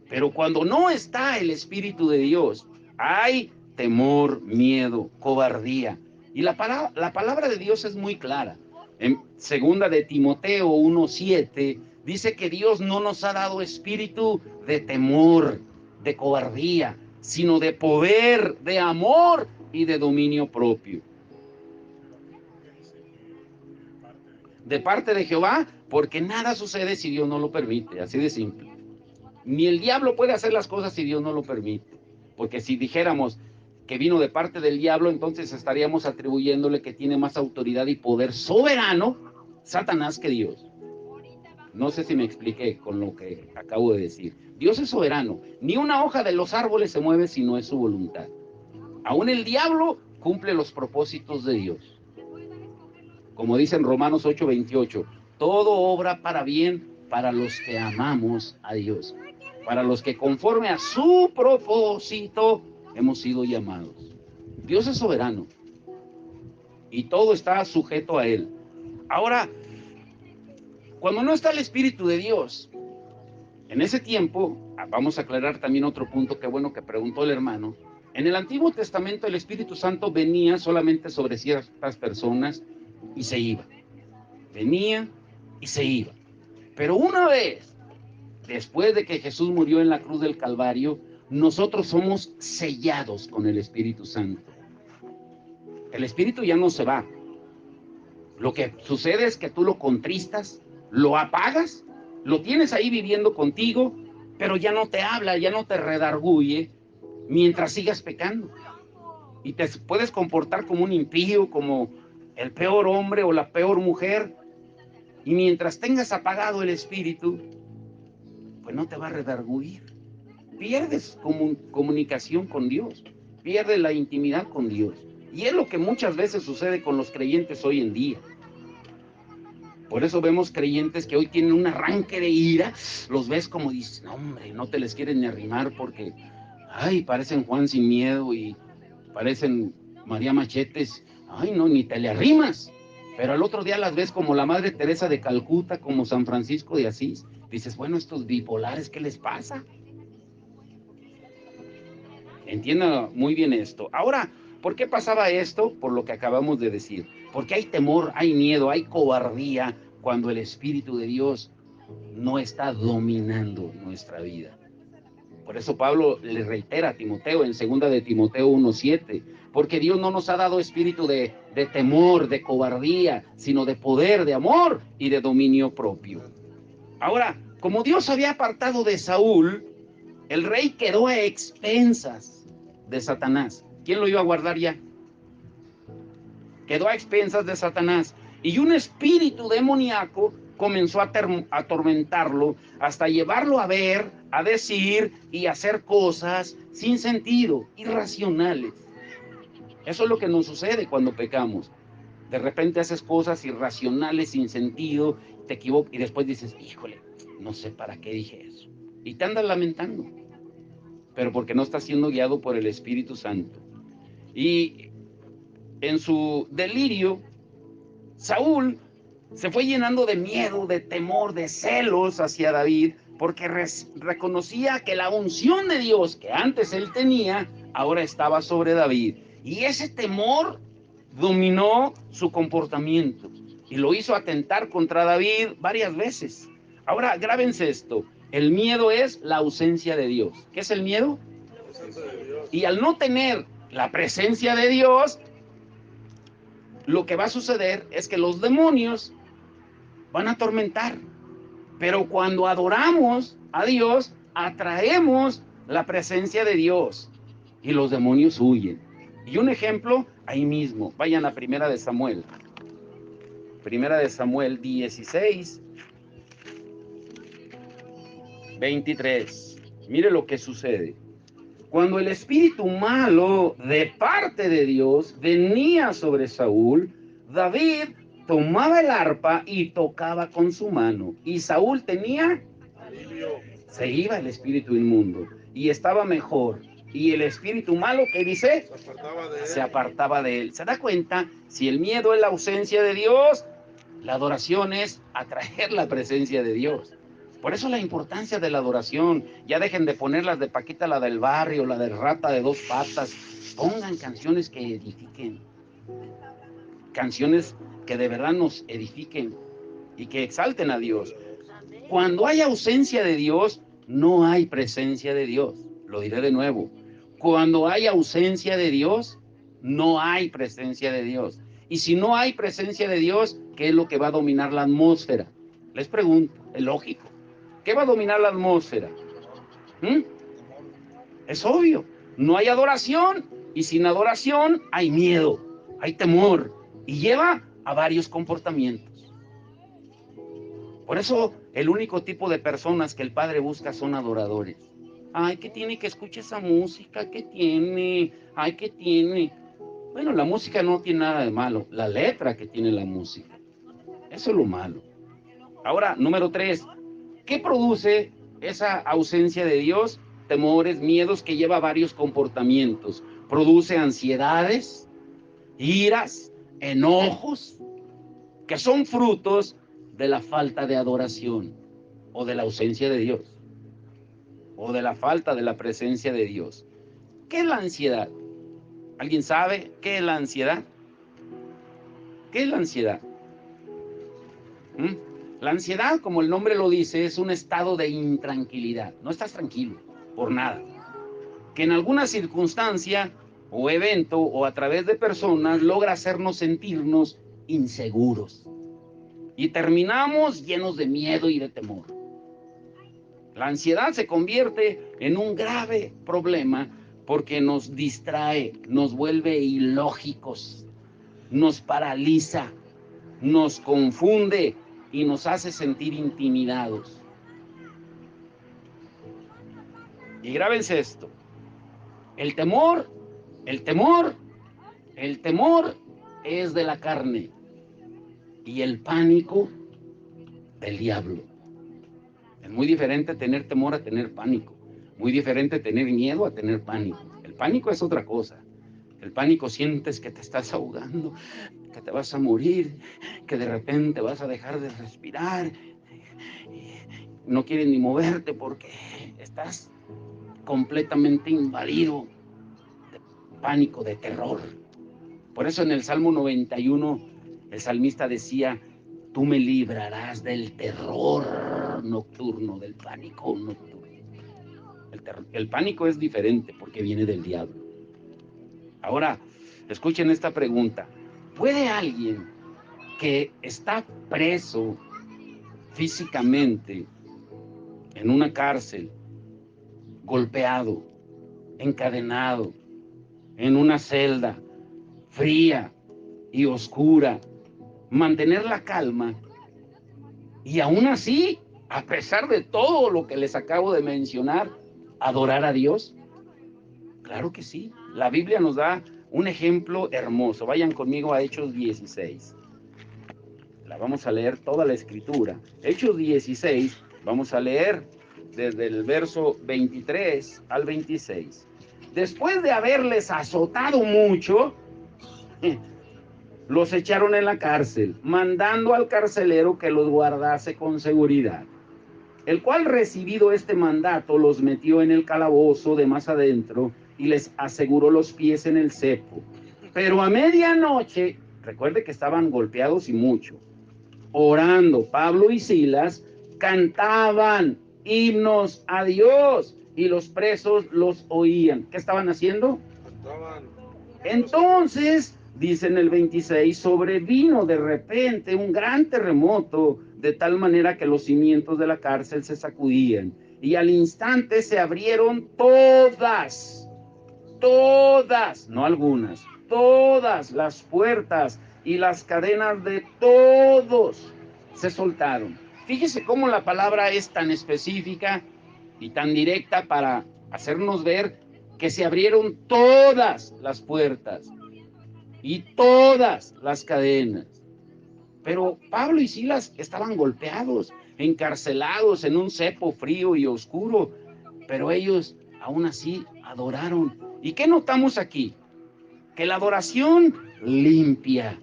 S1: Pero cuando no está el Espíritu de Dios, hay temor, miedo, cobardía. Y la palabra de Dios es muy clara. En segunda de Timoteo 1:7 dice que Dios no nos ha dado espíritu de temor, de cobardía, sino de poder, de amor y de dominio propio. De parte de Jehová, porque nada sucede si Dios no lo permite, así de simple. Ni el diablo puede hacer las cosas si Dios no lo permite. Porque si dijéramos que vino de parte del diablo, entonces estaríamos atribuyéndole que tiene más autoridad y poder soberano Satanás que Dios. No sé si me expliqué con lo que acabo de decir. Dios es soberano. Ni una hoja de los árboles se mueve si no es su voluntad. Aún el diablo cumple los propósitos de Dios. Como dice en Romanos 8:28, todo obra para bien para los que amamos a Dios, para los que conforme a su propósito hemos sido llamados. Dios es soberano y todo está sujeto a Él. Ahora, cuando no está el Espíritu de Dios, en ese tiempo, vamos a aclarar también otro punto que bueno que preguntó el hermano. En el Antiguo Testamento el Espíritu Santo venía solamente sobre ciertas personas y se iba. Venía y se iba. Pero una vez, después de que Jesús murió en la cruz del Calvario, nosotros somos sellados con el Espíritu Santo. El Espíritu ya no se va. Lo que sucede es que tú lo contristas, lo apagas, lo tienes ahí viviendo contigo, pero ya no te habla, ya no te redarguye mientras sigas pecando. Y te puedes comportar como un impío, como el peor hombre o la peor mujer. Y mientras tengas apagado el Espíritu, pues no te va a redarguir. Pierdes comunicación con Dios, pierdes la intimidad con Dios. Y es lo que muchas veces sucede con los creyentes hoy en día. Por eso vemos creyentes que hoy tienen un arranque de ira, los ves como dices, no hombre, no te les quieres ni arrimar porque, ay, parecen Juan sin miedo y parecen María Machetes, ay, no, ni te le arrimas. Pero al otro día las ves como la Madre Teresa de Calcuta, como San Francisco de Asís. Dices, bueno, estos bipolares, ¿qué les pasa? Entienda muy bien esto. Ahora, ¿por qué pasaba esto? Por lo que acabamos de decir. Porque hay temor, hay miedo, hay cobardía cuando el Espíritu de Dios no está dominando nuestra vida. Por eso Pablo le reitera a Timoteo en 2 de Timoteo 1:7, porque Dios no nos ha dado espíritu de temor, de cobardía, sino de poder, de amor y de dominio propio. Ahora, como Dios había apartado de Saúl, el rey quedó a expensas de Satanás. ¿Quién lo iba a guardar ya? Quedó a expensas de Satanás. Y un espíritu demoníaco comenzó a atormentarlo hasta llevarlo a ver, a decir y hacer cosas sin sentido, irracionales. Eso es lo que nos sucede cuando pecamos. De repente haces cosas irracionales, sin sentido, te equivocas y después dices, híjole, no sé para qué dije eso. Y te andas lamentando, pero porque no estás siendo guiado por el Espíritu Santo. Y en su delirio, Saúl se fue llenando de miedo, de temor, de celos hacia David, porque reconocía que la unción de Dios que antes él tenía, ahora estaba sobre David. Y ese temor dominó su comportamiento y lo hizo atentar contra David varias veces. Ahora, grábense esto, el miedo es la ausencia de Dios. ¿Qué es el miedo? Y al no tener la presencia de Dios, lo que va a suceder es que los demonios van a atormentar. Pero cuando adoramos a Dios, atraemos la presencia de Dios y los demonios huyen. Y un ejemplo, ahí mismo, vayan a Primera de Samuel. Primera de Samuel 16, 23. Mire lo que sucede. Cuando el espíritu malo de parte de Dios venía sobre Saúl, David tomaba el arpa y tocaba con su mano. Y Saúl tenía, se iba el espíritu inmundo y estaba mejor. Y el espíritu malo, ¿qué dice? Se apartaba de él. ¿Se da cuenta? Si el miedo es la ausencia de Dios, la adoración es atraer la presencia de Dios. Por eso la importancia de la adoración. Ya dejen de poner las de Paquita, la del barrio, la de Rata de 2 patas. Pongan canciones que edifiquen. Canciones que de verdad nos edifiquen y que exalten a Dios. Cuando hay ausencia de Dios, no hay presencia de Dios. Lo diré de nuevo. Cuando hay ausencia de Dios, no hay presencia de Dios. Y si no hay presencia de Dios, ¿qué es lo que va a dominar la atmósfera? Les pregunto, es lógico. ¿Qué va a dominar la atmósfera? Es obvio. No hay adoración. Y sin adoración hay miedo, hay temor. Y lleva a varios comportamientos. Por eso el único tipo de personas que el Padre busca son adoradores. Ay, ¿qué tiene que escuchar esa música? ¿Qué tiene? Ay, ¿qué tiene? Bueno, la música no tiene nada de malo. La letra que tiene la música. Eso es lo malo. Ahora, número 3. ¿Qué produce esa ausencia de Dios? Temores, miedos que lleva a varios comportamientos. Produce ansiedades, iras, enojos, que son frutos de la falta de adoración o de la ausencia de Dios o de la falta de la presencia de Dios. ¿Qué es la ansiedad? ¿Alguien sabe qué es la ansiedad? ¿Qué es la ansiedad? La ansiedad, como el nombre lo dice, es un estado de intranquilidad. No estás tranquilo por nada. Que en alguna circunstancia o evento o a través de personas logra hacernos sentirnos inseguros. Y terminamos llenos de miedo y de temor. La ansiedad se convierte en un grave problema porque nos distrae, nos vuelve ilógicos, nos paraliza, nos confunde y nos hace sentir intimidados. Y grábense esto, el temor El temor es de la carne y el pánico del diablo. Es muy diferente tener temor a tener pánico. Muy diferente tener miedo a tener pánico. El pánico es otra cosa. El pánico sientes que te estás ahogando, que te vas a morir, que de repente vas a dejar de respirar. No quieres ni moverte porque estás completamente invadido de pánico, de terror. Por eso en el Salmo 91 el salmista decía: tú me librarás del terror nocturno, del pánico nocturno. El pánico es diferente porque viene del diablo. Ahora, escuchen esta pregunta. ¿Puede alguien que está preso físicamente en una cárcel, golpeado, encadenado, en una celda fría y oscura, mantener la calma y aún así, a pesar de todo lo que les acabo de mencionar, adorar a Dios? Claro que sí. La Biblia nos da un ejemplo hermoso. Vayan conmigo a Hechos 16. La vamos a leer toda la escritura. Hechos 16, vamos a leer desde el verso 23 al 26. Después de haberles azotado mucho, los echaron en la cárcel, mandando al carcelero que los guardase con seguridad. El cual, recibido este mandato, los metió en el calabozo de más adentro y les aseguró los pies en el cepo. Pero a medianoche, recuerde que estaban golpeados y mucho, orando, Pablo y Silas cantaban himnos a Dios y los presos los oían. ¿Qué estaban haciendo?
S3: Cantaban.
S1: Entonces, dice en el 26, sobrevino de repente un gran terremoto, de tal manera que los cimientos de la cárcel se sacudían, y al instante se abrieron todas, no algunas, todas las puertas, y las cadenas de todos se soltaron. Fíjese cómo la palabra es tan específica y tan directa para hacernos ver que se abrieron todas las puertas y todas las cadenas. Pero Pablo y Silas estaban golpeados, encarcelados en un cepo frío y oscuro, pero ellos aún así adoraron. ¿Y qué notamos aquí? Que la adoración limpia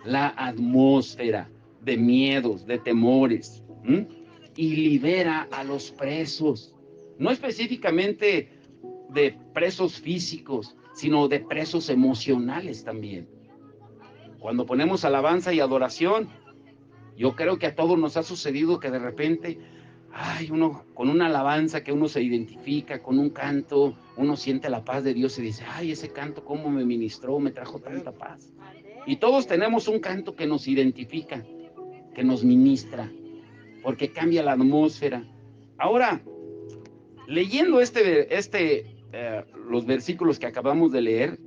S1: la atmósfera de miedos, de temores, y libera a los presos, no específicamente de presos físicos, sino de presos emocionales también. Cuando ponemos alabanza y adoración, yo creo que a todos nos ha sucedido que de repente, uno con una alabanza que uno se identifica, con un canto, uno siente la paz de Dios y dice: ese canto cómo me ministró, me trajo tanta paz. Y todos tenemos un canto que nos identifica, que nos ministra, porque cambia la atmósfera. Ahora, leyendo los versículos que acabamos de leer,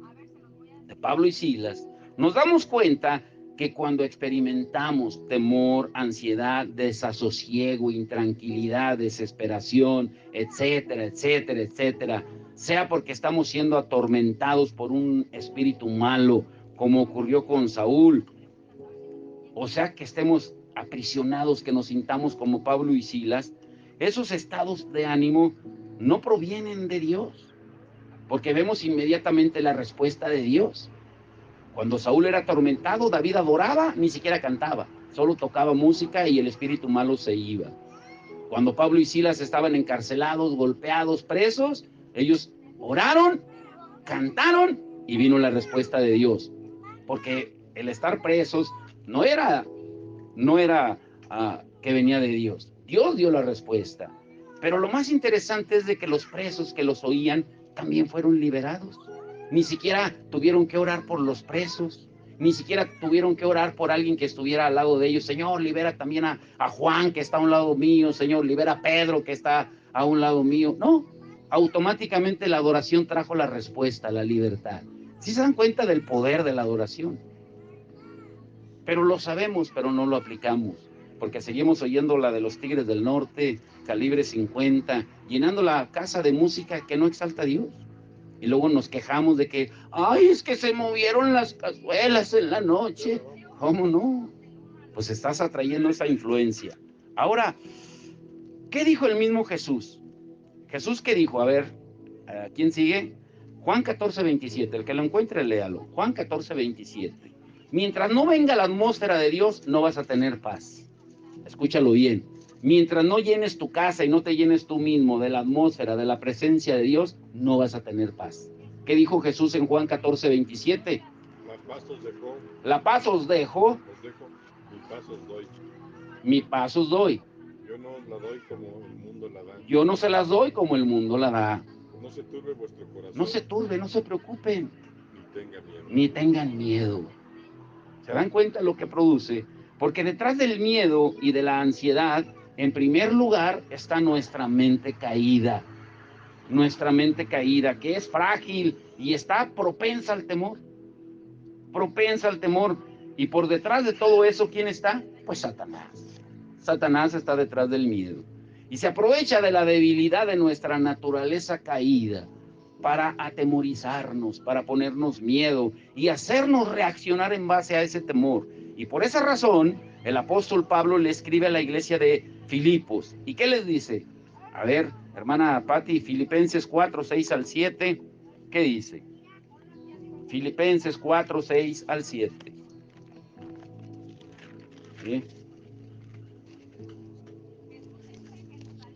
S1: de Pablo y Silas, nos damos cuenta que cuando experimentamos temor, ansiedad, desasosiego, intranquilidad, desesperación, etcétera, etcétera, etcétera, sea porque estamos siendo atormentados por un espíritu malo, como ocurrió con Saúl, o sea que estemos aprisionados, que nos sintamos como Pablo y Silas, esos estados de ánimo no provienen de Dios, porque vemos inmediatamente la respuesta de Dios. Cuando Saúl era atormentado, David adoraba, ni siquiera cantaba, solo tocaba música y el espíritu malo se iba. Cuando Pablo y Silas estaban encarcelados, golpeados, presos, ellos oraron, cantaron y vino la respuesta de Dios. Porque el estar presos no era que venía de Dios. Dios dio la respuesta. Pero lo más interesante es de que los presos que los oían también fueron liberados. Ni siquiera tuvieron que orar por los presos, ni siquiera tuvieron que orar por alguien que estuviera al lado de ellos. Señor, libera también a Juan, que está a un lado mío. Señor, libera a Pedro, que está a un lado mío. No, automáticamente la adoración trajo la respuesta, la libertad. ¿Sí se dan cuenta del poder de la adoración? Pero lo sabemos, pero no lo aplicamos, porque seguimos oyendo la de los Tigres del Norte, Calibre 50, llenando la casa de música que no exalta a Dios. Y luego nos quejamos de que, ay, es que se movieron las cazuelas en la noche. ¿Cómo no? Pues estás atrayendo esa influencia. Ahora, ¿qué dijo el mismo Jesús? Jesús, ¿qué dijo? A ver, ¿quién sigue? Juan 14:27, el que lo encuentre, léalo. Juan 14:27. Mientras no venga la atmósfera de Dios, no vas a tener paz. Escúchalo bien. Mientras no llenes tu casa y no te llenes tú mismo de la atmósfera, de la presencia de Dios, no vas a tener paz. ¿Qué dijo Jesús en Juan 14:27?
S3: La paz os dejo,
S1: La paz os dejo,
S3: mi paz os doy.
S1: mi paz os doy.
S3: Yo no la doy como el mundo la da.
S1: Yo no se las doy como el mundo la da.
S3: No se turbe vuestro corazón.
S1: No se turbe, no se preocupen,
S3: Ni tenga miedo.
S1: ni tengan miedo. ¿Se dan cuenta lo que produce? Porque detrás del miedo y de la ansiedad, en primer lugar, está nuestra mente caída. Nuestra mente caída, que es frágil y está propensa al temor. Propensa al temor. Y por detrás de todo eso, ¿quién está? Pues Satanás. Satanás está detrás del miedo. Y se aprovecha de la debilidad de nuestra naturaleza caída para atemorizarnos, para ponernos miedo y hacernos reaccionar en base a ese temor. Y por esa razón, el apóstol Pablo le escribe a la iglesia de Filipos. ¿Y qué les dice? A ver, hermana Pati, Filipenses 4:6-7, ¿qué dice? Filipenses 4:6-7. ¿Sí?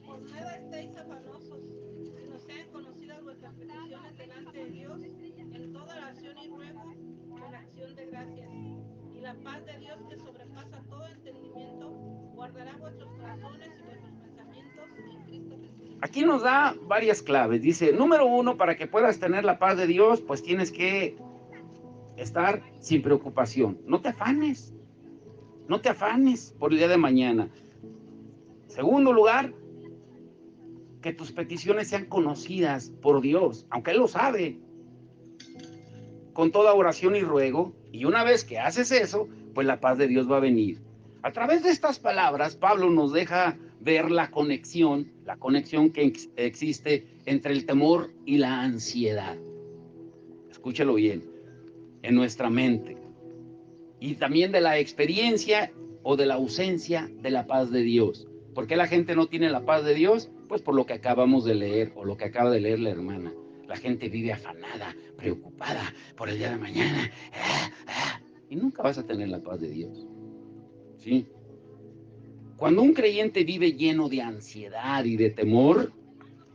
S4: Por nada estéis afanosos, sino sean conocidas vuestras peticiones delante de Dios en toda oración y ruego con acción de gracias. Y la paz de Dios, que sobrepasa todo entendimiento, guardará vuestros corazones y vuestros pensamientos en Cristo Jesús.
S1: Aquí nos da varias claves. Dice, número 1, para que puedas tener la paz de Dios, pues tienes que estar sin preocupación. No te afanes. No te afanes por el día de mañana. Segundo lugar, que tus peticiones sean conocidas por Dios, aunque Él lo sabe, con toda oración y ruego. Y una vez que haces eso, pues la paz de Dios va a venir. A través de estas palabras, Pablo nos deja ver la conexión que existe entre el temor y la ansiedad. Escúchalo bien, en nuestra mente. Y también de la experiencia o de la ausencia de la paz de Dios. ¿Por qué la gente no tiene la paz de Dios? Pues por lo que acabamos de leer o lo que acaba de leer la hermana. La gente vive afanada, preocupada por el día de mañana. Y nunca vas a tener la paz de Dios. ¿Sí? Cuando un creyente vive lleno de ansiedad y de temor,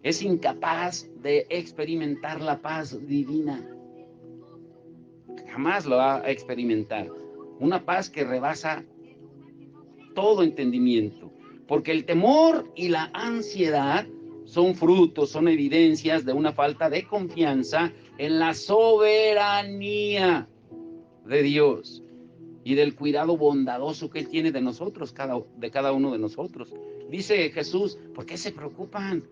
S1: es incapaz de experimentar la paz divina. Jamás lo va a experimentar. Una paz que rebasa todo entendimiento. Porque el temor y la ansiedad son frutos, son evidencias de una falta de confianza en la soberanía de Dios y del cuidado bondadoso que Él tiene de nosotros, de cada uno de nosotros. Dice Jesús, ¿por qué se preocupan?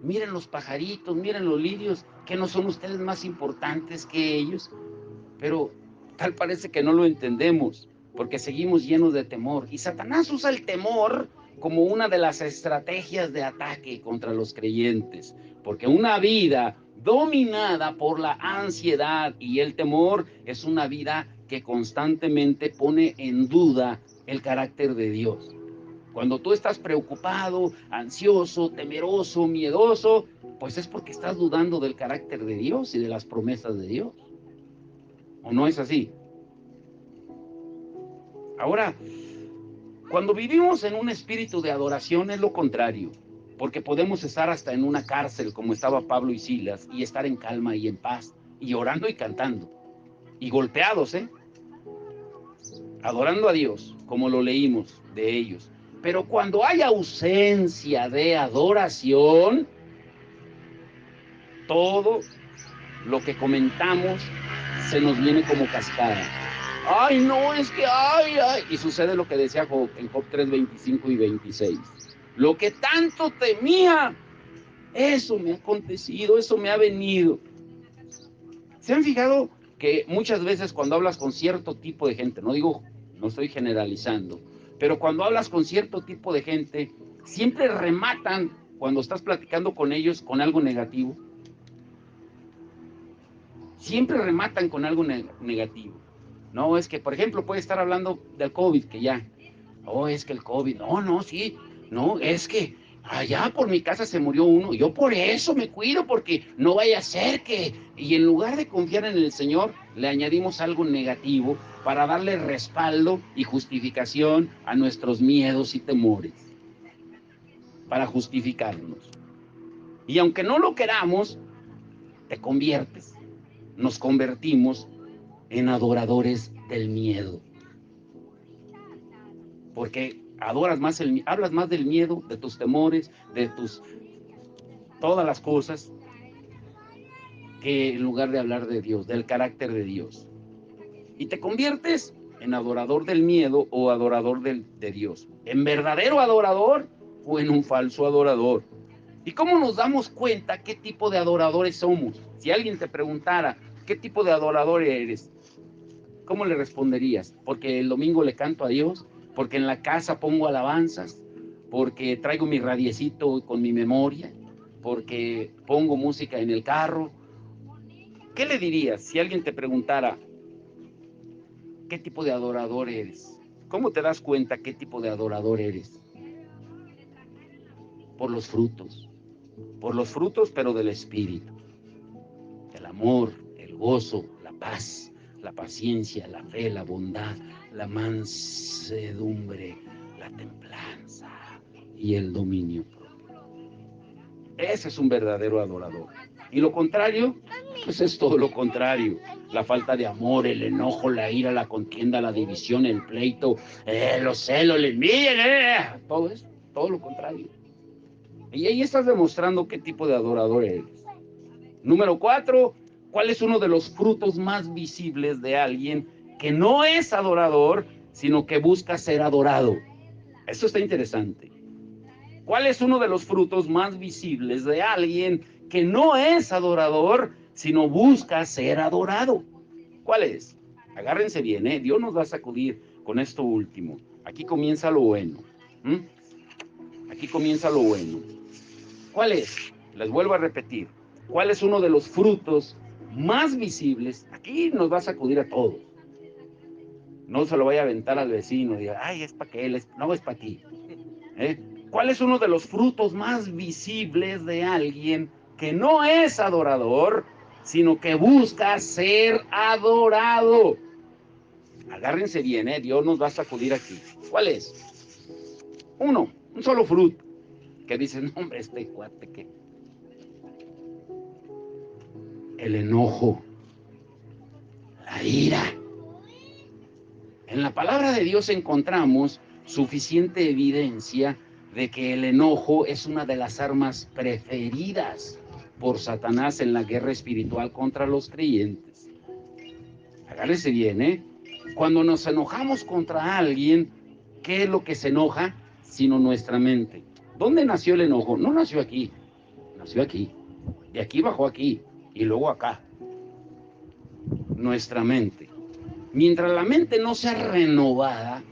S1: Miren los pajaritos, miren los lirios, que no son ustedes más importantes que ellos. Pero tal parece que no lo entendemos, porque seguimos llenos de temor. Y Satanás usa el temor como una de las estrategias de ataque contra los creyentes, porque una vida dominada por la ansiedad y el temor es una vida que constantemente pone en duda el carácter de Dios. Cuando tú estás preocupado, ansioso, temeroso, miedoso, pues es porque estás dudando del carácter de Dios y de las promesas de Dios. ¿O no es así? Ahora, cuando vivimos en un espíritu de adoración es lo contrario, porque podemos estar hasta en una cárcel como estaba Pablo y Silas y estar en calma y en paz, y orando y cantando, y golpeados, adorando a Dios, como lo leímos de ellos. Pero cuando hay ausencia de adoración, todo lo que comentamos se nos viene como cascada. Ay, no, es que ay. Y sucede lo que decía Job en Job 3:25 y 26. Lo que tanto temía, eso me ha acontecido, eso me ha venido. ¿Se han fijado que muchas veces cuando hablas con cierto tipo de gente, no estoy generalizando, pero cuando hablas con cierto tipo de gente, siempre rematan cuando estás platicando con ellos con algo negativo? siempre rematan con algo negativo. No, es que, por ejemplo, puede estar hablando del COVID, que ya, es que el COVID, no, sí, no, es que allá por mi casa se murió uno, yo por eso me cuido, porque no vaya a ser que, y en lugar de confiar en el Señor, le añadimos algo negativo para darle respaldo y justificación a nuestros miedos y temores, para justificarnos. Y aunque no lo queramos, te conviertes, nos convertimos en adoradores del miedo. Porque hablas más del miedo, de tus temores, de todas las cosas, que en lugar de hablar de Dios, del carácter de Dios. Y te conviertes en adorador del miedo o adorador de Dios. ¿En verdadero adorador o en un falso adorador? ¿Y cómo nos damos cuenta qué tipo de adoradores somos? Si alguien te preguntara, ¿qué tipo de adorador eres? ¿Cómo le responderías? ¿Porque el domingo le canto a Dios? ¿Porque en la casa pongo alabanzas? ¿Porque traigo mi radiecito con mi memoria? ¿Porque pongo música en el carro? ¿Qué le dirías si alguien te preguntara qué tipo de adorador eres? ¿Cómo te das cuenta qué tipo de adorador eres? Por los frutos, pero del Espíritu. El amor, el gozo, la paz, la paciencia, la fe, la bondad, la mansedumbre, la templanza y el dominio propio. Ese es un verdadero adorador. Y lo contrario, pues es todo lo contrario. La falta de amor, el enojo, la ira, la contienda, la división, el pleito, los celos, la envidia, todo eso, todo lo contrario. Y ahí estás demostrando qué tipo de adorador eres. Número 4, ¿cuál es uno de los frutos más visibles de alguien que no es adorador, sino que busca ser adorado? Esto está interesante. ¿Cuál es uno de los frutos más visibles de alguien que no es adorador, sino busca ser adorado? ¿Cuál es? Agárrense bien, Dios nos va a sacudir con esto último. Aquí comienza lo bueno. Aquí comienza lo bueno. ¿Cuál es? Les vuelvo a repetir. ¿Cuál es uno de los frutos más visibles? Aquí nos va a sacudir a todos. No se lo vaya a aventar al vecino y diga, ay, es para que él, no, es para ti. ¿Cuál es uno de los frutos más visibles de alguien que no es adorador, sino que busca ser adorado? Agárrense bien, Dios nos va a sacudir aquí. ¿Cuál es? Un solo fruto. Que dicen, no, hombre, este cuate que... El enojo, la ira. En la palabra de Dios encontramos suficiente evidencia de que el enojo es una de las armas preferidas por Satanás en la guerra espiritual contra los creyentes. Agárrese bien, Cuando nos enojamos contra alguien, ¿qué es lo que se enoja? Sino nuestra mente. ¿Dónde nació el enojo? No nació aquí, nació aquí. De aquí bajó aquí y luego acá. Nuestra mente. Mientras la mente no sea renovada,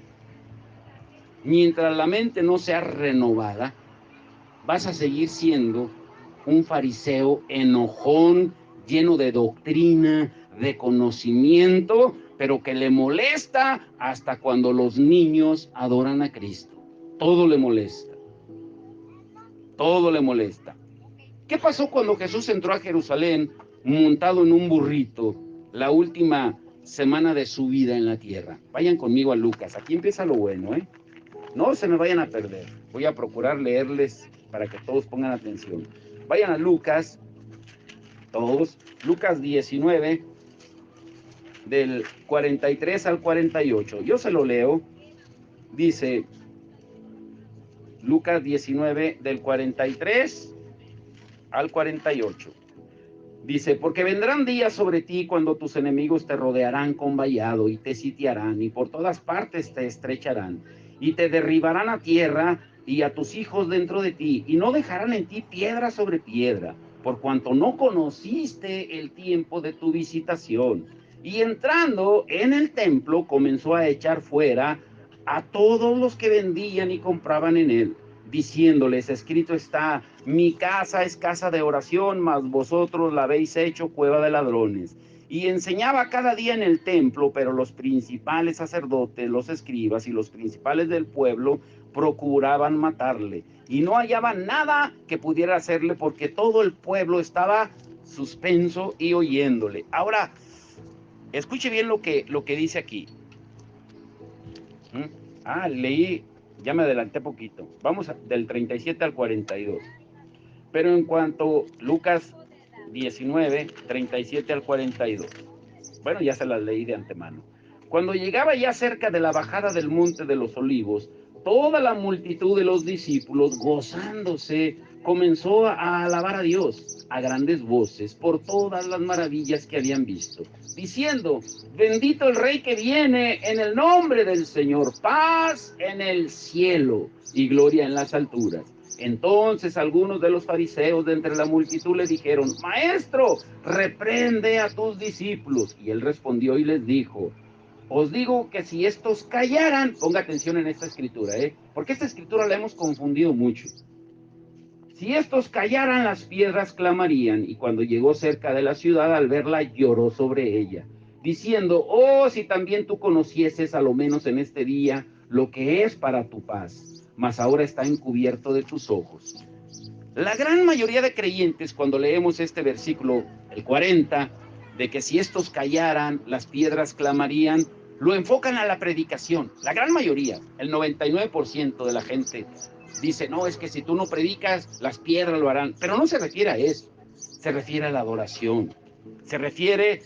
S1: vas a seguir siendo un fariseo enojón, lleno de doctrina, de conocimiento, pero que le molesta hasta cuando los niños adoran a Cristo. Todo le molesta. Todo le molesta. ¿Qué pasó cuando Jesús entró a Jerusalén montado en un burrito la última semana de su vida en la tierra? Vayan conmigo a Lucas. Aquí empieza lo bueno, No se me vayan a perder. Voy a procurar leerles para que todos pongan atención. Vayan a Lucas, todos. Lucas 19, del 43 al 48. Yo se lo leo. Dice Lucas 19, del 43 al 48. Dice, porque vendrán días sobre ti cuando tus enemigos te rodearán con vallado y te sitiarán y por todas partes te estrecharán y te derribarán a tierra y a tus hijos dentro de ti y no dejarán en ti piedra sobre piedra, por cuanto no conociste el tiempo de tu visitación. Y entrando en el templo comenzó a echar fuera a todos los que vendían y compraban en él, diciéndoles, escrito está, mi casa es casa de oración, mas vosotros la habéis hecho cueva de ladrones. y enseñaba cada día en el templo, pero los principales sacerdotes, los escribas y los principales del pueblo procuraban matarle, y no hallaban nada que pudiera hacerle, porque todo el pueblo estaba suspenso y oyéndole. Ahora, escuche bien lo que dice aquí. Leí, ya me adelanté poquito. Vamos del 37 al 42. Pero en cuanto Lucas 19, 37 al 42. Bueno, ya se las leí de antemano. Cuando llegaba ya cerca de la bajada del monte de los olivos, toda la multitud de los discípulos, gozándose, comenzó a alabar a Dios a grandes voces por todas las maravillas que habían visto, diciendo: bendito el Rey que viene en el nombre del Señor, paz en el cielo y gloria en las alturas. Entonces algunos de los fariseos de entre la multitud le dijeron: Maestro, reprende a tus discípulos. Y él respondió y les dijo: os digo que si estos callaran, ponga atención en esta escritura, porque esta escritura la hemos confundido mucho. Si estos callaran, las piedras clamarían. Y cuando llegó cerca de la ciudad, al verla, lloró sobre ella, diciendo: oh, si también tú conocieses a lo menos en este día lo que es para tu paz, mas ahora está encubierto de tus ojos. La gran mayoría de creyentes, cuando leemos este versículo, el 40, de que si estos callaran, las piedras clamarían, lo enfocan a la predicación. La gran mayoría, el 99% de la gente, dice: no, es que si tú no predicas, las piedras lo harán. Pero no se refiere a eso, se refiere a la adoración, se refiere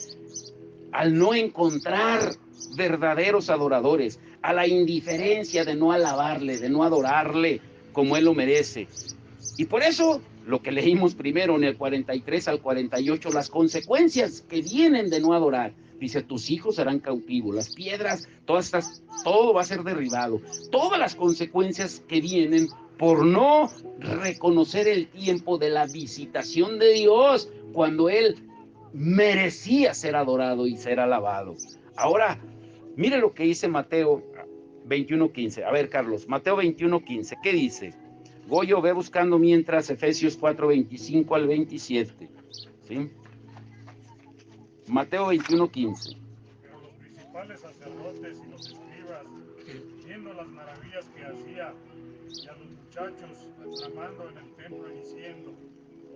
S1: al no encontrar verdaderos adoradores, a la indiferencia de no alabarle, de no adorarle como él lo merece. Y por eso, lo que leímos primero en el 43 al 48, las consecuencias que vienen de no adorar. Dice: tus hijos serán cautivos, las piedras, todo va a ser derribado. Todas las consecuencias que vienen por no reconocer el tiempo de la visitación de Dios, cuando Él merecía ser adorado y ser alabado. Ahora, mire lo que dice Mateo 21:15. A ver, Carlos, Mateo 21:15, ¿qué dice? Goyo, ve buscando mientras Efesios 4:25 al 27. ¿Sí? Mateo 21:15.
S2: Pero los principales sacerdotes y los escribas, viendo las maravillas que hacía, y a los muchachos aclamando en el templo y diciendo: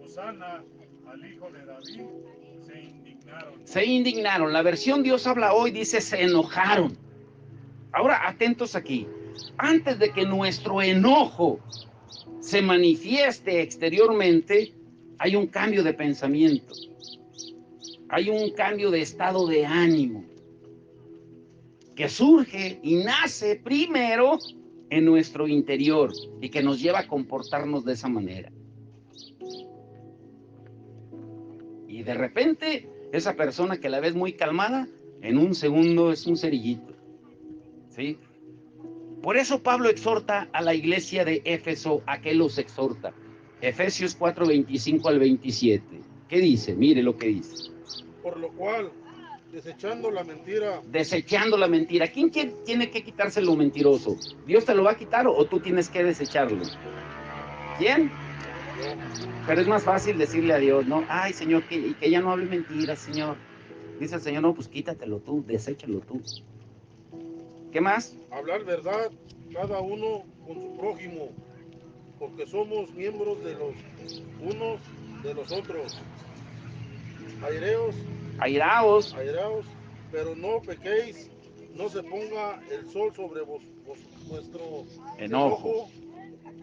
S2: Hosana al hijo de David, se indignaron.
S1: Se indignaron. La versión Dios habla hoy dice: se enojaron. Ahora, atentos aquí. Antes de que nuestro enojo se manifieste exteriormente, hay un cambio de pensamiento, hay un cambio de estado de ánimo que surge y nace primero en nuestro interior y que nos lleva a comportarnos de esa manera. Y de repente, esa persona que la ves muy calmada, en un segundo es un cerillito, ¿sí? Por eso Pablo exhorta a la iglesia de Éfeso a que los exhorta. Efesios 4:25 al 27. ¿Qué dice? Mire lo que dice.
S6: Por lo cual, desechando la mentira.
S1: Desechando la mentira. ¿Quién tiene que quitarse lo mentiroso? ¿Dios te lo va a quitar o tú tienes que desecharlo? ¿Quién? Pero es más fácil decirle a Dios, ¿no? Ay, Señor, que ya no hable mentiras, Señor. Dice el Señor: no, pues quítatelo tú, deséchalo tú. ¿Qué más?
S6: Hablar verdad, cada uno con su prójimo, porque somos miembros de los unos de los otros.
S1: Airaos,
S6: pero no pequéis, no se ponga el sol sobre vuestro
S1: enojo,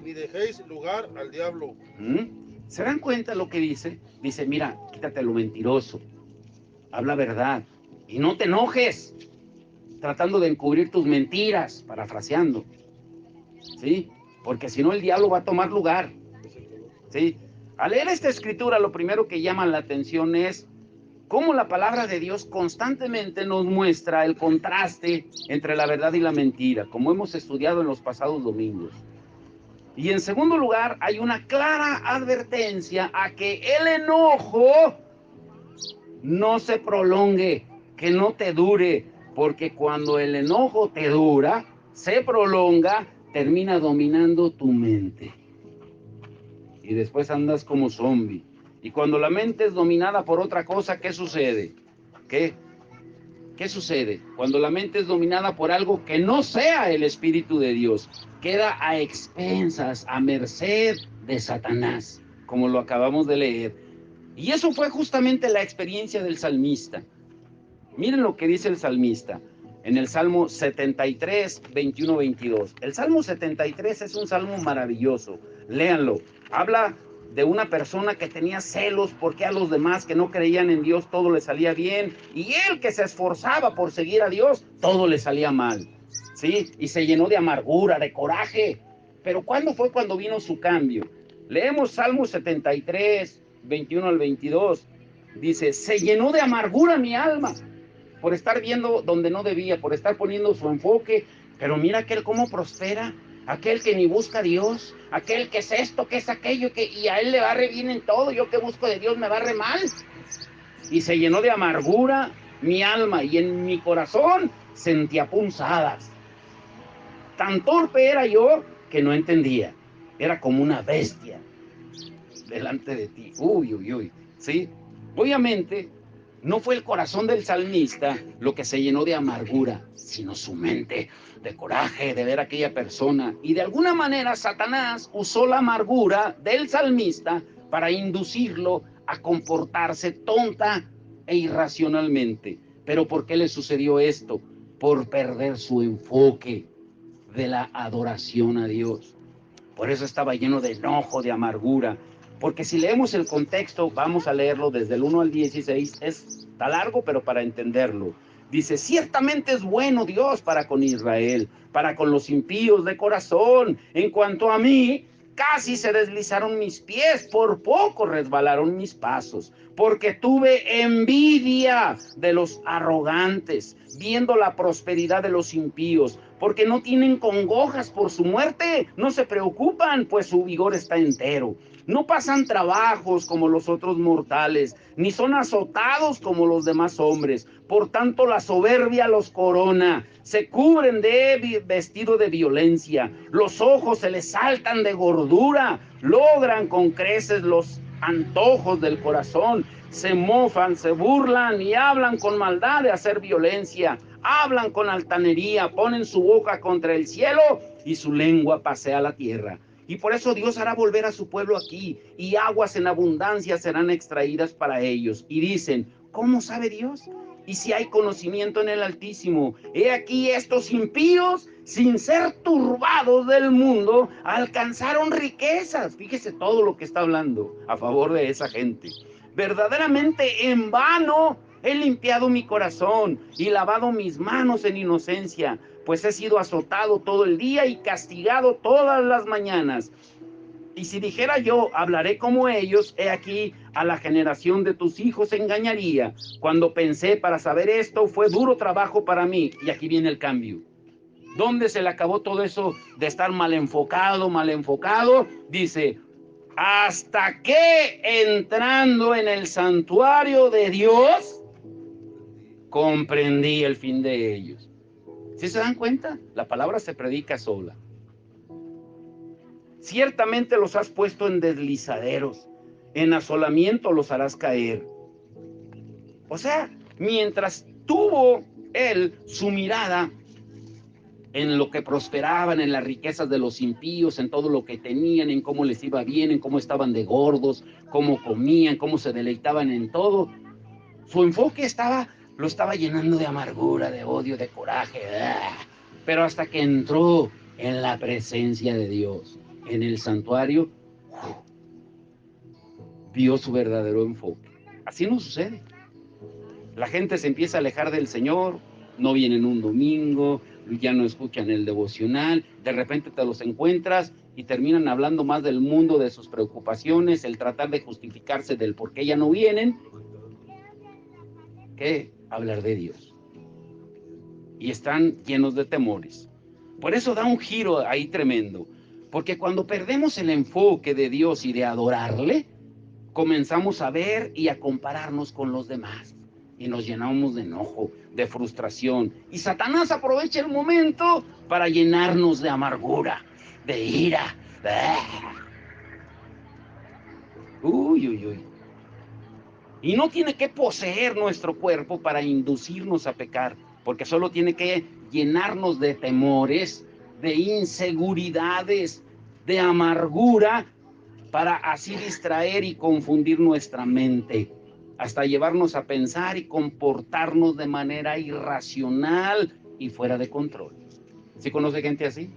S6: ni dejéis lugar al diablo.
S1: ¿Se dan cuenta lo que dice? Dice: mira, quítate lo mentiroso, habla verdad y no te enojes tratando de encubrir tus mentiras, parafraseando, ¿sí? Porque si no, el diablo va a tomar lugar, ¿sí? Al leer esta escritura, lo primero que llama la atención es cómo la palabra de Dios constantemente nos muestra el contraste entre la verdad y la mentira, como hemos estudiado en los pasados domingos. Y en segundo lugar, hay una clara advertencia a que el enojo no se prolongue, que no te dure, porque cuando el enojo te dura, se prolonga, termina dominando tu mente. Y después andas como zombie. Y cuando la mente es dominada por otra cosa, ¿qué sucede? ¿Qué? ¿Qué sucede? Cuando la mente es dominada por algo que no sea el Espíritu de Dios, queda a expensas, a merced de Satanás, como lo acabamos de leer. Y eso fue justamente la experiencia del salmista. Miren lo que dice el salmista en el Salmo 73, 21, 22. El Salmo 73 es un salmo maravilloso. Léanlo. Habla de una persona que tenía celos porque a los demás que no creían en Dios todo le salía bien, y él que se esforzaba por seguir a Dios, todo le salía mal, ¿sí? Y se llenó de amargura, de coraje. Pero ¿cuándo fue cuando vino su cambio? Leemos Salmo 73, 21 al 22. Dice, se llenó de amargura mi alma por estar viendo donde no debía, por estar poniendo su enfoque. Pero mira aquel cómo prospera, aquel que ni busca a Dios, aquel que es esto, que es aquello, y a él le va re bien en todo, yo que busco de Dios me va re mal. Y se llenó de amargura mi alma, y en mi corazón sentía punzadas. Tan torpe era yo que no entendía, era como una bestia delante de ti. Uy, uy, uy, ¿sí? Obviamente, no fue el corazón del salmista lo que se llenó de amargura, sino su mente, de coraje de ver a aquella persona. Y de alguna manera Satanás usó la amargura del salmista para inducirlo a comportarse tonta e irracionalmente. ¿Pero por qué le sucedió esto? Por perder su enfoque de la adoración a Dios. Por eso estaba lleno de enojo, de amargura. Porque si leemos el contexto, vamos a leerlo desde el 1 al 16, está largo, pero para entenderlo. Dice, ciertamente es bueno Dios para con Israel, para con los impíos de corazón. En cuanto a mí, casi se deslizaron mis pies, por poco resbalaron mis pasos, porque tuve envidia de los arrogantes, viendo la prosperidad de los impíos, porque no tienen congojas por su muerte, no se preocupan, pues su vigor está entero. No pasan trabajos como los otros mortales, ni son azotados como los demás hombres. Por tanto, la soberbia los corona, se cubren de vestido de violencia, los ojos se les saltan de gordura, logran con creces los antojos del corazón, se mofan, se burlan y hablan con maldad de hacer violencia, hablan con altanería, ponen su boca contra el cielo y su lengua pasea la tierra. Y por eso Dios hará volver a su pueblo aquí, y aguas en abundancia serán extraídas para ellos. Y dicen, ¿cómo sabe Dios? Y si hay conocimiento en el Altísimo. He aquí estos impíos, sin ser turbados del mundo, alcanzaron riquezas. Fíjese todo lo que está hablando a favor de esa gente. Verdaderamente en vano he limpiado mi corazón y lavado mis manos en inocencia, pues he sido azotado todo el día y castigado todas las mañanas. Y si dijera yo, hablaré como ellos, he aquí, a la generación de tus hijos engañaría. Cuando pensé para saber esto, fue duro trabajo para mí. Y aquí viene el cambio. ¿Dónde se le acabó todo eso de estar mal enfocado? Dice, hasta que entrando en el santuario de Dios, comprendí el fin de ellos. ¿Sí se dan cuenta? La palabra se predica sola. Ciertamente los has puesto en deslizaderos, en asolamiento los harás caer. O sea, mientras tuvo él su mirada en lo que prosperaban, en las riquezas de los impíos, en todo lo que tenían, en cómo les iba bien, en cómo estaban de gordos, cómo comían, cómo se deleitaban en todo, su enfoque lo estaba llenando de amargura, de odio, de coraje. Pero hasta que entró en la presencia de Dios, en el santuario, vio su verdadero enfoque. Así no sucede. La gente se empieza a alejar del Señor, no vienen un domingo, ya no escuchan el devocional, de repente te los encuentras y terminan hablando más del mundo, de sus preocupaciones, el tratar de justificarse del por qué ya no vienen, que hablar de Dios. Y están llenos de temores. Por eso da un giro ahí tremendo, porque cuando perdemos el enfoque de Dios y de adorarle, comenzamos a ver y a compararnos con los demás. Y nos llenamos de enojo, de frustración. Y Satanás aprovecha el momento para llenarnos de amargura, de ira. Uy, uy, uy. Y no tiene que poseer nuestro cuerpo para inducirnos a pecar, porque solo tiene que llenarnos de temores, de inseguridades, de amargura, para así distraer y confundir nuestra mente, hasta llevarnos a pensar y comportarnos de manera irracional y fuera de control. ¿Sí conoce gente así?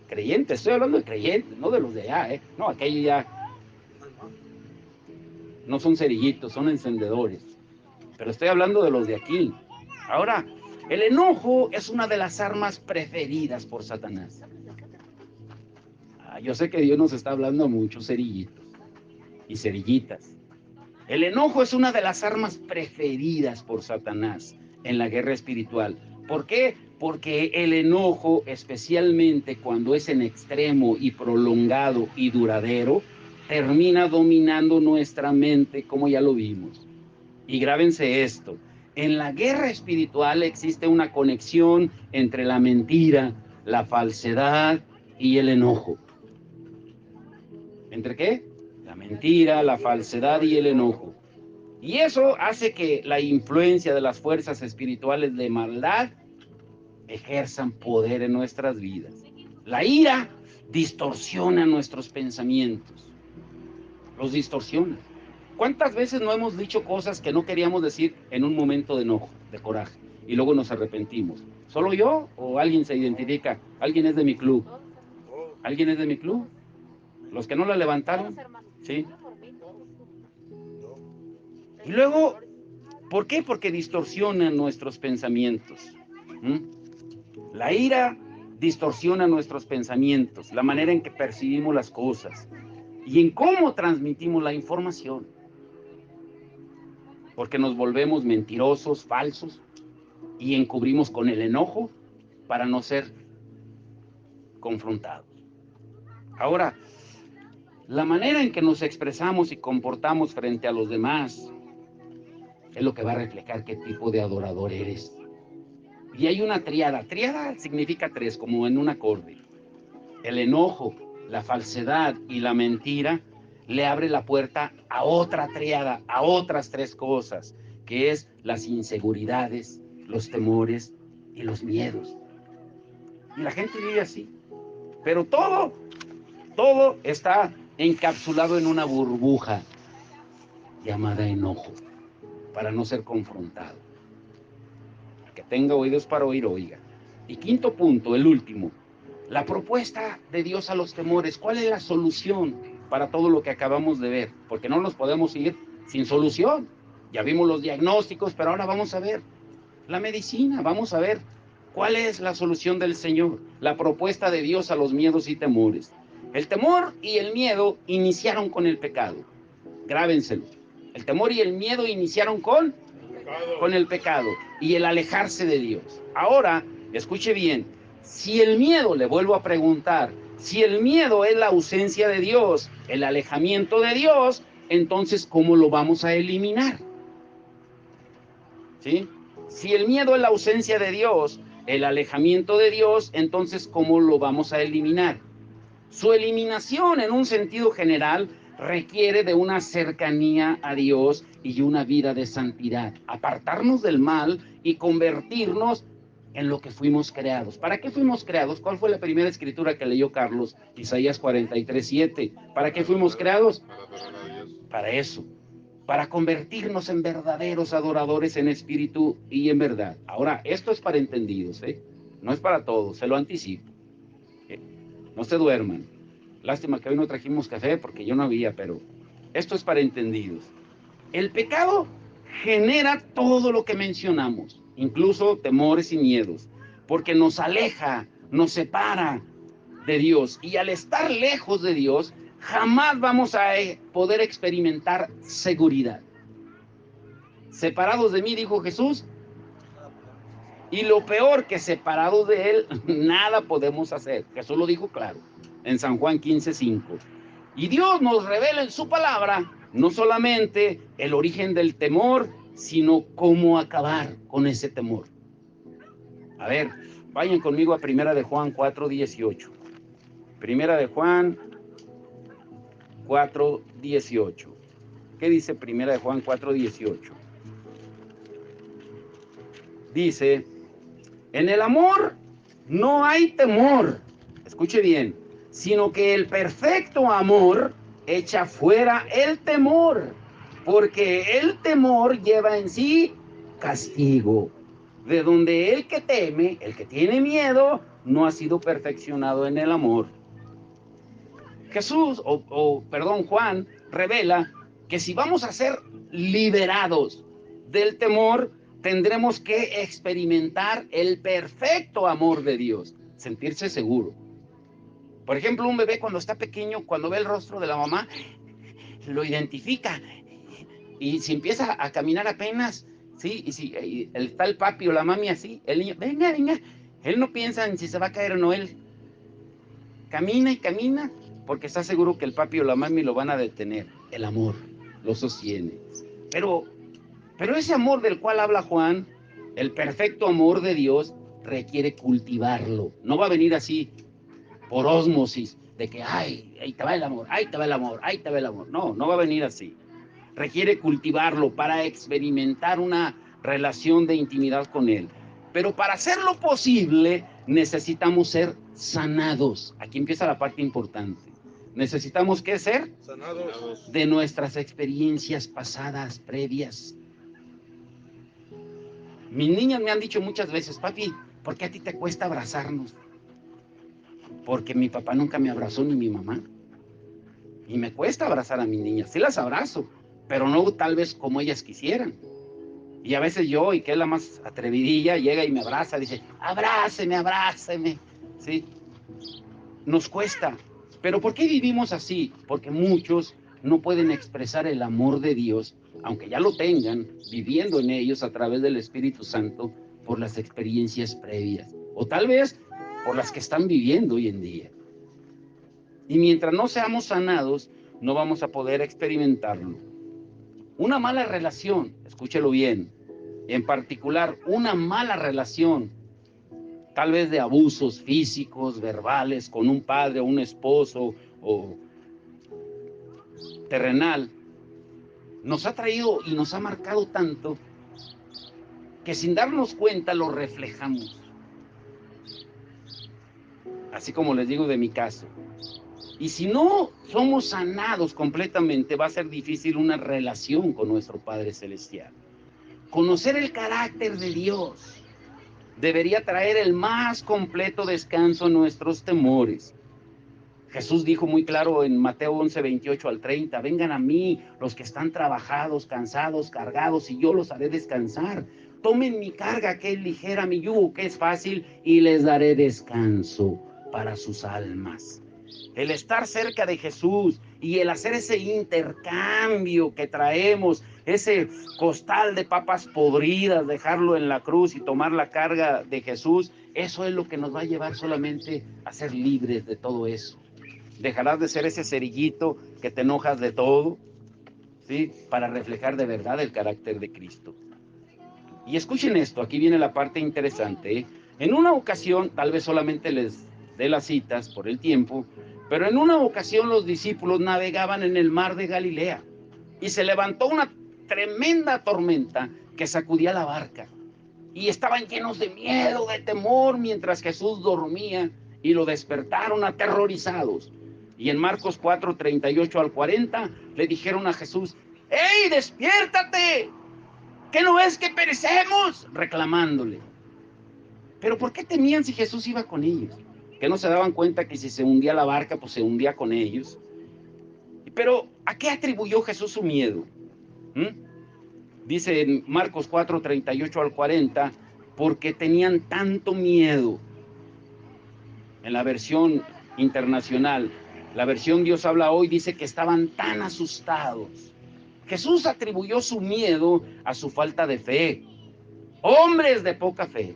S1: Creyentes, estoy hablando de creyentes, no de los de allá, ¿eh? No, aquellos ya no son cerillitos, son encendedores. Pero estoy hablando de los de aquí. Ahora, el enojo es una de las armas preferidas por Satanás. Yo sé que Dios nos está hablando a muchos cerillitos y cerillitas. El enojo es una de las armas preferidas por Satanás en la guerra espiritual. ¿Por qué? Porque el enojo, especialmente cuando es en extremo y prolongado y duradero, termina dominando nuestra mente, como ya lo vimos. Y grábense esto, en la guerra espiritual existe una conexión entre la mentira, la falsedad y el enojo. ¿Entre qué? La mentira, la falsedad y el enojo. Y eso hace que la influencia de las fuerzas espirituales de maldad ejerzan poder en nuestras vidas. La ira distorsiona nuestros pensamientos, los distorsiona. ¿Cuántas veces no hemos dicho cosas que no queríamos decir en un momento de enojo, de coraje, y luego nos arrepentimos? ¿Solo yo o alguien se identifica? ¿Alguien es de mi club? ¿Alguien es de mi club? ¿Los que no la levantaron? Sí. Y luego, ¿por qué? Porque distorsionan nuestros pensamientos. La ira distorsiona nuestros pensamientos, la manera en que percibimos las cosas y en cómo transmitimos la información. Porque nos volvemos mentirosos, falsos y encubrimos con el enojo para no ser confrontados. Ahora, la manera en que nos expresamos y comportamos frente a los demás es lo que va a reflejar qué tipo de adorador eres. Y hay una tríada. Tríada significa tres, como en un acorde. El enojo, la falsedad y la mentira le abre la puerta a otra tríada, a otras tres cosas, que es las inseguridades, los temores y los miedos. Y la gente vive así. Pero todo está encapsulado en una burbuja llamada enojo, para no ser confrontado. Que tenga oídos para oír, oiga. Y quinto punto, el último, la propuesta de Dios a los temores. ¿Cuál es la solución para todo lo que acabamos de ver? Porque no nos podemos ir sin solución. Ya vimos los diagnósticos, pero ahora vamos a ver la medicina. Vamos a ver cuál es la solución del Señor, la propuesta de Dios a los miedos y temores. El temor y el miedo iniciaron con el pecado. Grábenselo. El temor y el miedo iniciaron con el pecado y el alejarse de Dios. Ahora, escuche bien, si el miedo, le vuelvo a preguntar, si el miedo es la ausencia de Dios, el alejamiento de Dios, entonces, ¿cómo lo vamos a eliminar? ¿Sí? Si el miedo es la ausencia de Dios, el alejamiento de Dios, entonces, ¿cómo lo vamos a eliminar? Su eliminación, en un sentido general, requiere de una cercanía a Dios y una vida de santidad. Apartarnos del mal y convertirnos en lo que fuimos creados. ¿Para qué fuimos creados? ¿Cuál fue la primera escritura que leyó Carlos? Isaías 43:7. ¿Para qué fuimos creados? Para eso. Para convertirnos en verdaderos adoradores en espíritu y en verdad. Ahora, esto es para entendidos, ¿eh? No es para todos, se lo anticipo. No se duerman. Lástima que hoy no trajimos café porque yo no había, pero esto es para entendidos. El pecado genera todo lo que mencionamos, incluso temores y miedos, porque nos aleja, nos separa de Dios. Y al estar lejos de Dios, jamás vamos a poder experimentar seguridad. Separados de mí, dijo Jesús, y lo peor, que separados de Él, nada podemos hacer. Jesús lo dijo claro en San Juan 15:5. Y Dios nos revela en su palabra no solamente el origen del temor, sino cómo acabar con ese temor. A ver, vayan conmigo a Primera de Juan 4:18. Primera de Juan 4:18. ¿Qué dice 1 Juan 4:18? Dice, en el amor no hay temor, escuche bien, sino que el perfecto amor echa fuera el temor, porque el temor lleva en sí castigo, de donde el que teme, el que tiene miedo, no ha sido perfeccionado en el amor. Jesús, perdón, Juan, revela que si vamos a ser liberados del temor, tendremos que experimentar el perfecto amor de Dios, sentirse seguro. Por ejemplo, un bebé cuando está pequeño, cuando ve el rostro de la mamá, lo identifica. Y si empieza a caminar apenas, ¿sí? Y si está el papi o la mami así, el niño, venga, venga. Él no piensa en si se va a caer o no, él camina y camina porque está seguro que el papi o la mami lo van a detener. El amor lo sostiene. Pero ese amor del cual habla Juan, el perfecto amor de Dios, requiere cultivarlo. No va a venir así, por ósmosis, de que, ay, ahí te va el amor, ahí te va el amor, ahí te va el amor. No, no va a venir así. Requiere cultivarlo para experimentar una relación de intimidad con Él. Pero para hacerlo posible, necesitamos ser sanados. Aquí empieza la parte importante. Necesitamos, ¿qué ser?
S6: Sanados.
S1: De nuestras experiencias pasadas, previas. Mis niñas me han dicho muchas veces, papi, ¿por qué a ti te cuesta abrazarnos? Porque mi papá nunca me abrazó ni mi mamá. Y me cuesta abrazar a mis niñas. Sí las abrazo, pero no tal vez como ellas quisieran. Y a veces yo, y que es la más atrevidilla, llega y me abraza, dice, abráceme, abráceme. ¿Sí? Nos cuesta. ¿Pero por qué vivimos así? Porque muchos no pueden expresar el amor de Dios, aunque ya lo tengan, viviendo en ellos a través del Espíritu Santo, por las experiencias previas. O tal vez por las que están viviendo hoy en día. Y mientras no seamos sanados, no vamos a poder experimentarlo. Una mala relación, escúchelo bien, en particular una mala relación, tal vez de abusos físicos, verbales, con un padre o un esposo o terrenal, nos ha traído y nos ha marcado tanto que sin darnos cuenta lo reflejamos. Así como les digo de mi caso. Y si no somos sanados completamente, va a ser difícil una relación con nuestro Padre Celestial. Conocer el carácter de Dios debería traer el más completo descanso a nuestros temores. Jesús dijo muy claro en Mateo 11:28-30, vengan a mí los que están trabajados, cansados, cargados, y yo los haré descansar. Tomen mi carga que es ligera, mi yugo que es fácil, y les daré descanso para sus almas. El estar cerca de Jesús y el hacer ese intercambio que traemos, ese costal de papas podridas, dejarlo en la cruz y tomar la carga de Jesús, eso es lo que nos va a llevar solamente a ser libres de todo eso. Dejarás de ser ese cerillito que te enojas de todo, ¿sí? Para reflejar de verdad el carácter de Cristo. Y escuchen esto, aquí viene la parte interesante, ¿eh? En una ocasión, tal vez solamente les dé las citas por el tiempo, pero en una ocasión los discípulos navegaban en el mar de Galilea y se levantó una tremenda tormenta que sacudía la barca. Y estaban llenos de miedo, de temor, mientras Jesús dormía y lo despertaron aterrorizados. Y en Marcos 4:38-40 le dijeron a Jesús, ¡Ey, despiértate! ¿Qué no ves que perecemos? Reclamándole. Pero ¿por qué temían si Jesús iba con ellos? Que no se daban cuenta que si se hundía la barca, pues se hundía con ellos. Pero ¿a qué atribuyó Jesús su miedo? Dice en Marcos 4:38-40, porque tenían tanto miedo. En la versión internacional, la versión Dios habla hoy, dice que estaban tan asustados. Jesús atribuyó su miedo a su falta de fe. Hombres de poca fe.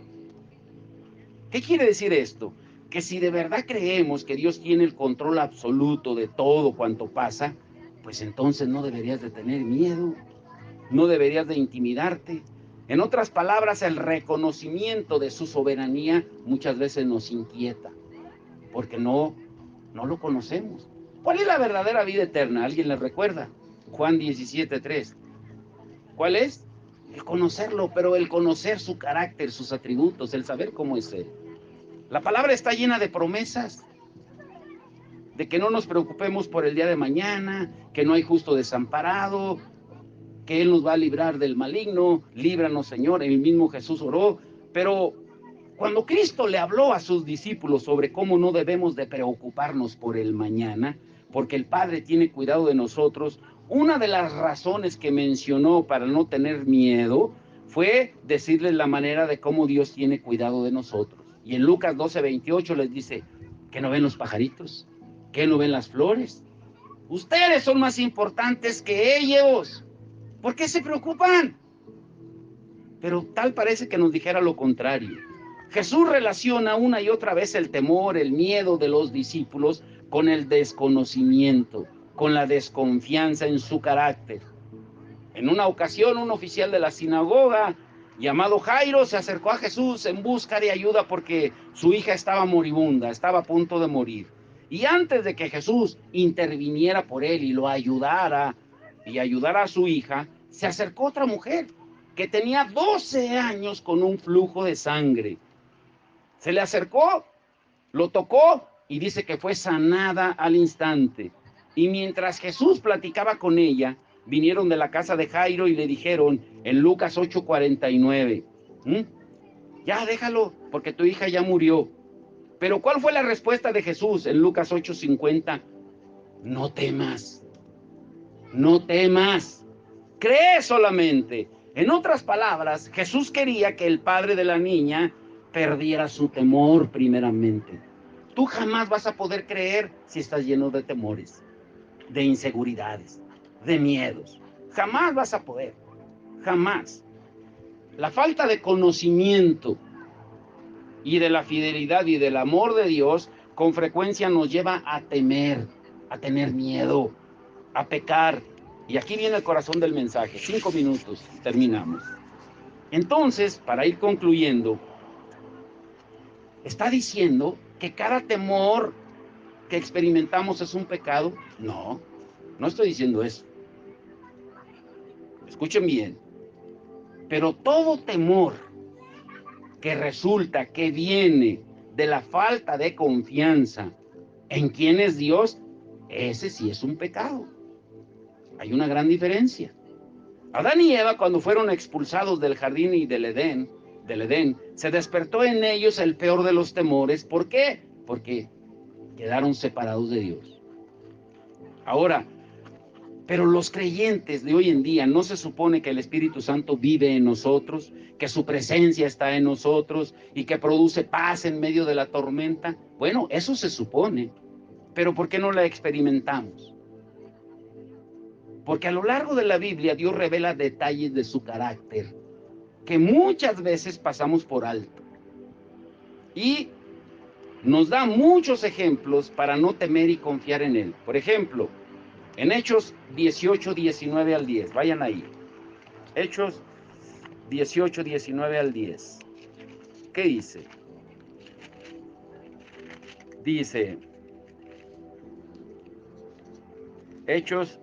S1: ¿Qué quiere decir esto? Que si de verdad creemos que Dios tiene el control absoluto de todo cuanto pasa, pues entonces no deberías de tener miedo, no deberías de intimidarte. En otras palabras, el reconocimiento de su soberanía muchas veces nos inquieta, porque no lo conocemos. ¿Cuál es la verdadera vida eterna? ¿Alguien les recuerda? Juan 17:3. ¿Cuál es? El conocerlo, pero el conocer su carácter, sus atributos, el saber cómo es Él. La palabra está llena de promesas, de que no nos preocupemos por el día de mañana, que no hay justo desamparado, que Él nos va a librar del maligno. Líbranos, Señor. El mismo Jesús oró, pero cuando Cristo le habló a sus discípulos sobre cómo no debemos de preocuparnos por el mañana, porque el Padre tiene cuidado de nosotros, una de las razones que mencionó para no tener miedo fue decirles la manera de cómo Dios tiene cuidado de nosotros. Y en Lucas 12:28 les dice, ¿que no ven los pajaritos? ¿Que no ven las flores? Ustedes son más importantes que ellos. ¿Por qué se preocupan? Pero tal parece que nos dijera lo contrario. Jesús relaciona una y otra vez el temor, el miedo de los discípulos con el desconocimiento, con la desconfianza en su carácter. En una ocasión, un oficial de la sinagoga, llamado Jairo, se acercó a Jesús en busca de ayuda porque su hija estaba moribunda, estaba a punto de morir. Y antes de que Jesús interviniera por él y lo ayudara, y ayudara a su hija, se acercó otra mujer que tenía 12 años con un flujo de sangre. Se le acercó, lo tocó y dice que fue sanada al instante. Y mientras Jesús platicaba con ella, vinieron de la casa de Jairo y le dijeron en Lucas 8:49, ya déjalo, porque tu hija ya murió. Pero ¿cuál fue la respuesta de Jesús en Lucas 8:50? No temas, no temas, cree solamente. En otras palabras, Jesús quería que el padre de la niña perdiera su temor primeramente. Tú jamás vas a poder creer si estás lleno de temores, de inseguridades, de miedos. Jamás vas a poder, jamás. La falta de conocimiento y de la fidelidad y del amor de Dios con frecuencia nos lleva a temer, a tener miedo, a pecar. Y aquí viene el corazón del mensaje. 5 minutos, terminamos. Entonces, para ir concluyendo, ¿está diciendo que cada temor que experimentamos es un pecado? No, no estoy diciendo eso. Escuchen bien. Pero todo temor que resulta que viene de la falta de confianza en quién es Dios, ese sí es un pecado. Hay una gran diferencia. Adán y Eva, cuando fueron expulsados del jardín y del Edén, se despertó en ellos el peor de los temores. ¿Por qué? Porque quedaron separados de Dios. Ahora, pero los creyentes de hoy en día, ¿no se supone que el Espíritu Santo vive en nosotros, que su presencia está en nosotros y que produce paz en medio de la tormenta? Bueno, eso se supone, pero ¿por qué no la experimentamos? Porque a lo largo de la Biblia Dios revela detalles de su carácter que muchas veces pasamos por alto. Y nos da muchos ejemplos para no temer y confiar en Él. Por ejemplo, en Hechos 18, 19 al 10. Vayan ahí. Hechos 18, 19 al 10. ¿Qué dice? Dice, Hechos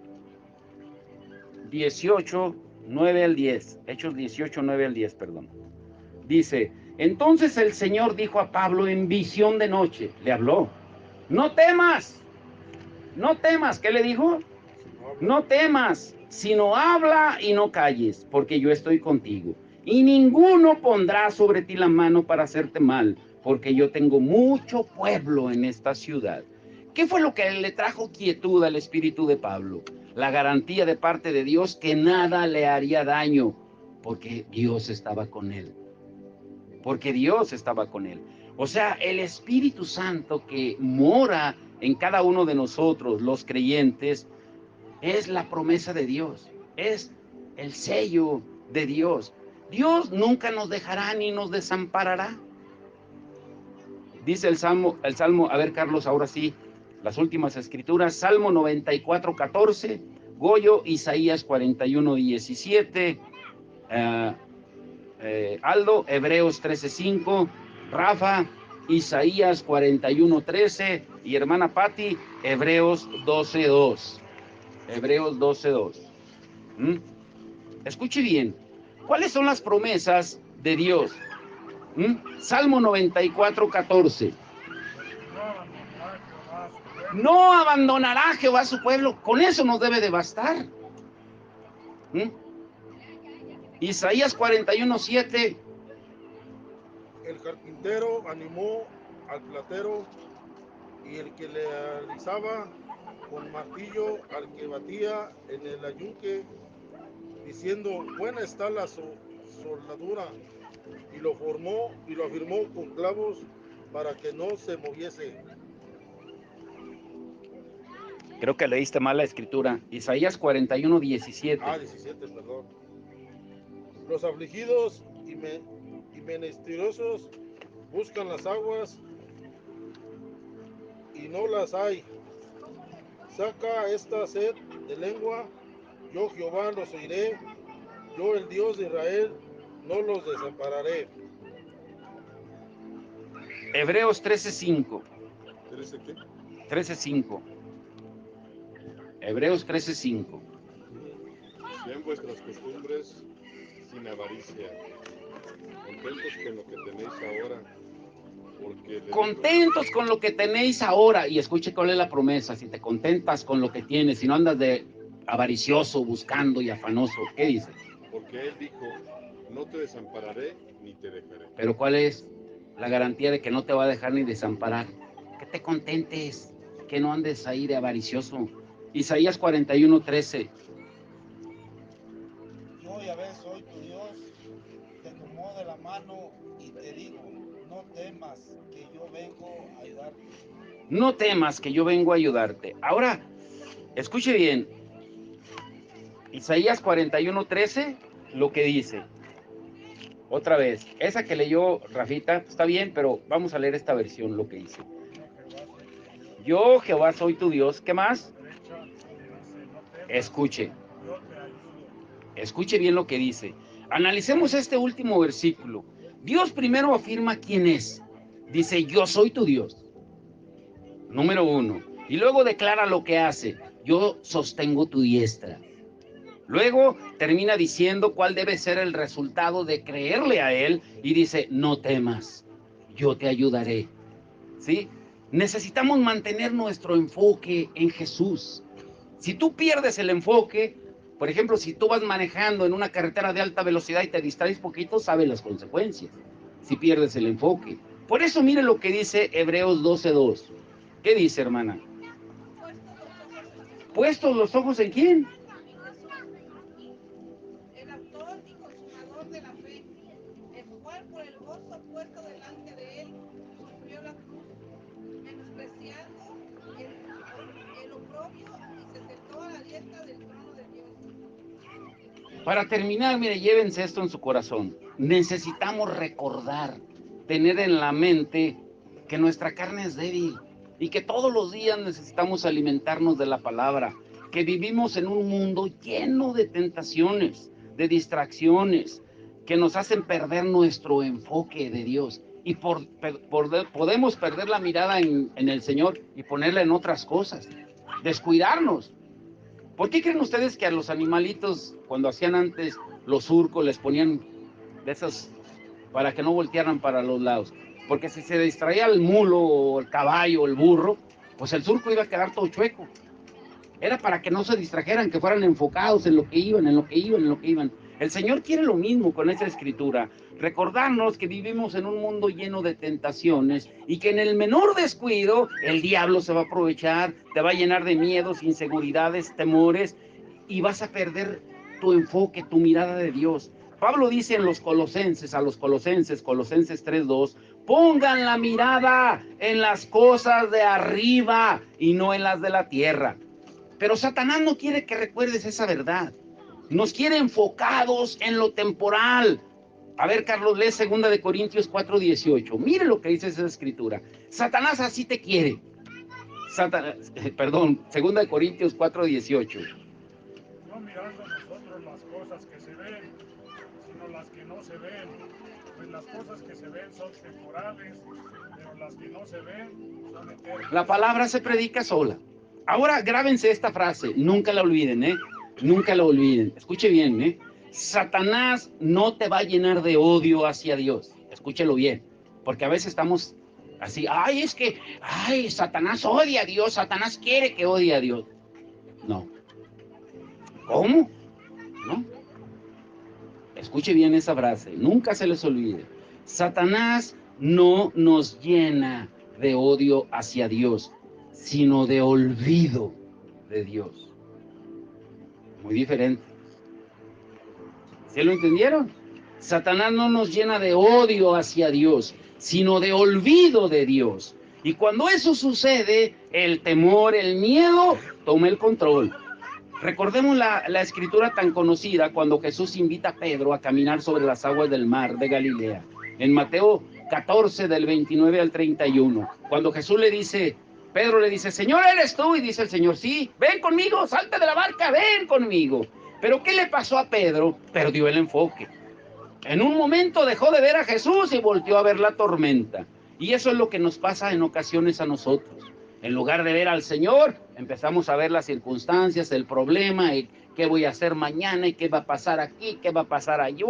S1: 18, 9 al 10. Hechos 18, 9 al 10, perdón. Dice, entonces el Señor dijo a Pablo en visión de noche, le habló, no temas, no temas. ¿Qué le dijo? No temas, sino habla y no calles, porque yo estoy contigo. Y ninguno pondrá sobre ti la mano para hacerte mal, porque yo tengo mucho pueblo en esta ciudad. ¿Qué fue lo que le trajo quietud al espíritu de Pablo? La garantía de parte de Dios que nada le haría daño, porque Dios estaba con él. Porque Dios estaba con él. O sea, el Espíritu Santo que mora en cada uno de nosotros, los creyentes, es la promesa de Dios, es el sello de Dios. Dios nunca nos dejará ni nos desamparará. Dice el Salmo, a ver, Carlos, ahora sí, las últimas escrituras, Salmo 94, 14, Goyo, Isaías 41, 17, Aldo, Hebreos 13, 5, Rafa, Isaías 41, 13, y hermana Patti, Hebreos 12, 2. Hebreos 12:2. ¿Mm? Escuche bien. ¿Cuáles son las promesas de Dios? Salmo 94:14. No abandonará Jehová a su pueblo. Con eso nos debe de bastar. Isaías 41:7.
S6: El carpintero animó al platero y el que le alisaba con martillo al que batía en el ayunque, diciendo, buena está la soldadura, y lo formó y lo afirmó con clavos para que no se moviese.
S1: Creo que leíste mal la escritura. Isaías 41:17.
S6: 17, perdón. Los afligidos y menesterosos buscan las aguas y no las hay. Saca esta sed de lengua, yo Jehová los oiré, yo el Dios de Israel no los desampararé.
S1: Hebreos 13:5.
S3: ¿13 qué?
S1: 13:5. Hebreos 13:5.
S3: Sean vuestras costumbres sin avaricia, contentos con lo que tenéis ahora, porque
S1: Contentos con lo que tenéis ahora. Y escuche cuál es la promesa. Si te contentas con lo que tienes, si no andas de avaricioso, buscando y afanoso, ¿qué dice?
S3: porque Él dijo, no te desampararé ni te dejaré.
S1: Pero ¿cuál es la garantía de que no te va a dejar ni desamparar? Que te contentes, que no andes ahí de avaricioso. Isaías 41:13.
S5: Yo, Yahvé, soy tu Dios, te tomó de la mano y te digo, no temas, que yo vengo a ayudarte.
S1: No temas, que yo vengo a ayudarte. Ahora, escuche bien. Isaías 41:13, lo que dice. Otra vez, esa que leyó Rafita, está bien, pero vamos a leer esta versión, lo que dice. Yo, Jehová, soy tu Dios. ¿Qué más? Escuche. Escuche bien lo que dice. Analicemos este último versículo. Dios primero afirma quién es. Dice, yo soy tu Dios. Número 1. Y luego declara lo que hace. Yo sostengo tu diestra. Luego termina diciendo cuál debe ser el resultado de creerle a Él y dice, no temas, yo te ayudaré. ¿Sí? Necesitamos mantener nuestro enfoque en Jesús. Si tú pierdes el enfoque, por ejemplo, si tú vas manejando en una carretera de alta velocidad y te distraes poquito, sabes las consecuencias. Si pierdes el enfoque. Por eso mire lo que dice Hebreos 12:2. ¿Qué dice, hermana? ¿Puestos los ojos en quién?
S4: El autor y consumador de la fe, el cual por el gozo puesto delante de él sufrió la cruz, menospreciando el oprobio, y se sentó a la diestra del trono de Dios.
S1: Para terminar, mire, llévense esto en su corazón. Necesitamos recordar, tener en la mente que nuestra carne es débil y que todos los días necesitamos alimentarnos de la palabra, que vivimos en un mundo lleno de tentaciones, de distracciones, que nos hacen perder nuestro enfoque de Dios. Y podemos perder la mirada en el Señor y ponerla en otras cosas, descuidarnos. ¿Por qué creen ustedes que a los animalitos, cuando hacían antes los surcos, les ponían de esas para que no voltearan para los lados? Porque si se distraía el mulo o el caballo o el burro, pues el surco iba a quedar todo chueco. Era para que no se distrajeran, que fueran enfocados en lo que iban, en lo que iban, en lo que iban. El Señor quiere lo mismo con esa escritura. Recordarnos que vivimos en un mundo lleno de tentaciones y que en el menor descuido el diablo se va a aprovechar, te va a llenar de miedos, inseguridades, temores y vas a perder tu enfoque, tu mirada de Dios. Pablo dice en los Colosenses, a los Colosenses, Colosenses 3:2, pongan la mirada en las cosas de arriba y no en las de la tierra. Pero Satanás no quiere que recuerdes esa verdad. Nos quiere enfocados en lo temporal. A ver, Carlos, lee 2 Corintios 4:18. Mire lo que dice esa escritura. Satanás así te quiere. Perdón, 2 Corintios 4:18.
S2: No mirando nosotros las cosas que se ven, sino las que no se ven. Pues las cosas que se ven son temporales, pero las que no se ven son eternas.
S1: La palabra se predica sola. Ahora grábense esta frase, nunca la olviden, nunca la olviden. Escuche bien, Satanás no te va a llenar de odio hacia Dios. Escúchelo bien, porque a veces estamos así, es que, Satanás odia a Dios, Satanás quiere que odie a Dios. No. ¿Cómo? ¿No? Escuche bien esa frase, nunca se les olvide. Satanás no nos llena de odio hacia Dios, sino de olvido de Dios. Muy diferente. ¿Sí lo entendieron? Satanás no nos llena de odio hacia Dios, sino de olvido de Dios. Y cuando eso sucede, el temor, el miedo, toma el control. Recordemos la escritura tan conocida cuando Jesús invita a Pedro a caminar sobre las aguas del mar de Galilea. En Mateo 14, del 29 al 31. Cuando Jesús le dice, Pedro le dice, Señor, ¿eres tú? Y dice el Señor, sí, ven conmigo, salte de la barca, ven conmigo. Pero ¿qué le pasó a Pedro? Perdió el enfoque. En un momento dejó de ver a Jesús y volteó a ver la tormenta. Y eso es lo que nos pasa en ocasiones a nosotros. En lugar de ver al Señor, empezamos a ver las circunstancias, el problema, y qué voy a hacer mañana, y qué va a pasar aquí, qué va a pasar allá,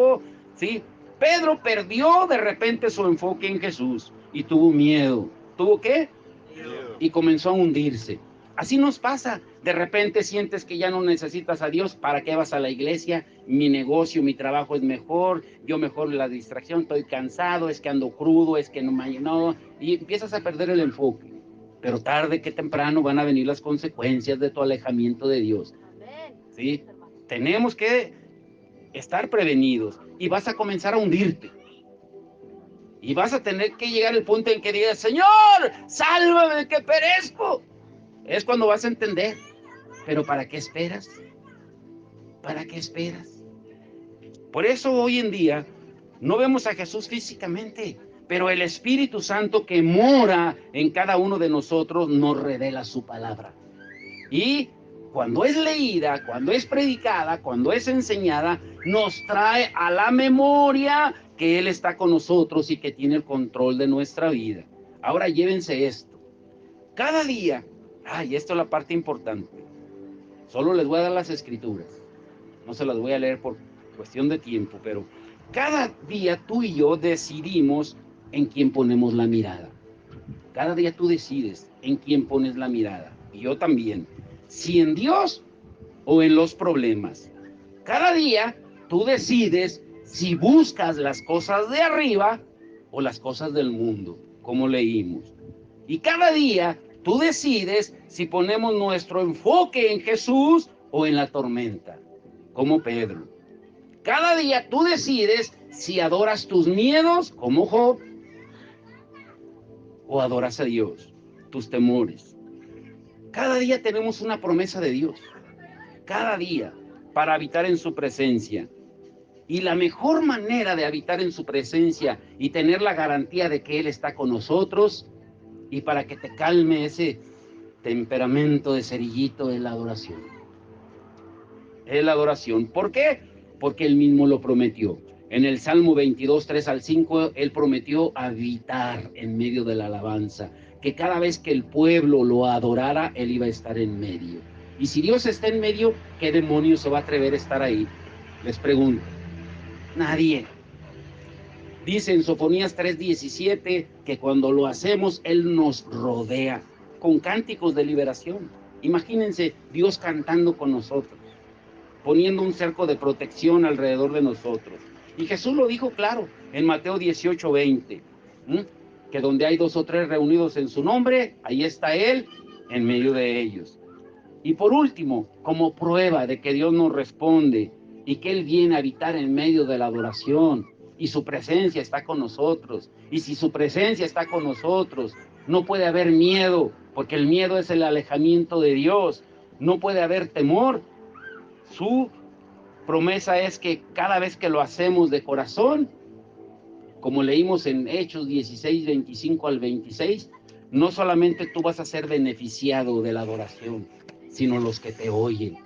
S1: ¿sí? Pedro perdió de repente su enfoque en Jesús y tuvo miedo. ¿Tuvo qué?
S3: Miedo.
S1: Y comenzó a hundirse. Así nos pasa. De repente sientes que ya no necesitas a Dios. ¿Para qué vas a la iglesia? Mi negocio, mi trabajo es mejor. Yo mejor la distracción. Estoy cansado. Es que ando crudo. Es que no. Y empiezas a perder el enfoque. Pero tarde que temprano van a venir las consecuencias de tu alejamiento de Dios. ¿Sí? Tenemos que estar prevenidos. Y vas a comenzar a hundirte. Y vas a tener que llegar al punto en que digas, Señor, sálvame que perezco. Es cuando vas a entender. Pero ¿para qué esperas? ¿Para qué esperas? Por eso hoy en día no vemos a Jesús físicamente, pero el Espíritu Santo que mora en cada uno de nosotros nos revela su palabra. Y cuando es leída, cuando es predicada, cuando es enseñada, nos trae a la memoria que Él está con nosotros y que tiene el control de nuestra vida. Ahora llévense esto. Cada día, esto es la parte importante. Solo les voy a dar las escrituras. No se las voy a leer por cuestión de tiempo, pero cada día tú y yo decidimos en quién ponemos la mirada. Cada día tú decides en quién pones la mirada. Y yo también. Si en Dios o en los problemas. Cada día tú decides si buscas las cosas de arriba o las cosas del mundo, como leímos. Y cada día tú decides si ponemos nuestro enfoque en Jesús o en la tormenta, como Pedro. Cada día tú decides si adoras tus miedos, como Job, o adoras a Dios, tus temores. Cada día tenemos una promesa de Dios. Cada día para habitar en su presencia. Y la mejor manera de habitar en su presencia y tener la garantía de que Él está con nosotros y para que te calme ese temperamento de cerillito es la adoración. Es la adoración. ¿Por qué? Porque Él mismo lo prometió. En el Salmo 22, 3 al 5, Él prometió habitar en medio de la alabanza. Que cada vez que el pueblo lo adorara, Él iba a estar en medio. Y si Dios está en medio, ¿qué demonio se va a atrever a estar ahí? Les pregunto. Nadie. Dice en Sofonías 3:17 que cuando lo hacemos, Él nos rodea con cánticos de liberación. Imagínense Dios cantando con nosotros, poniendo un cerco de protección alrededor de nosotros. Y Jesús lo dijo claro en Mateo 18:20, que donde hay 2 o 3 reunidos en su nombre, ahí está Él en medio de ellos. Y por último, como prueba de que Dios nos responde y que Él viene a habitar en medio de la adoración y su presencia está con nosotros. Y si su presencia está con nosotros, no puede haber miedo, porque el miedo es el alejamiento de Dios. No puede haber temor. Su promesa es que cada vez que lo hacemos de corazón, como leímos en Hechos 16, 25 al 26, no solamente tú vas a ser beneficiado de la adoración, sino los que te oyen.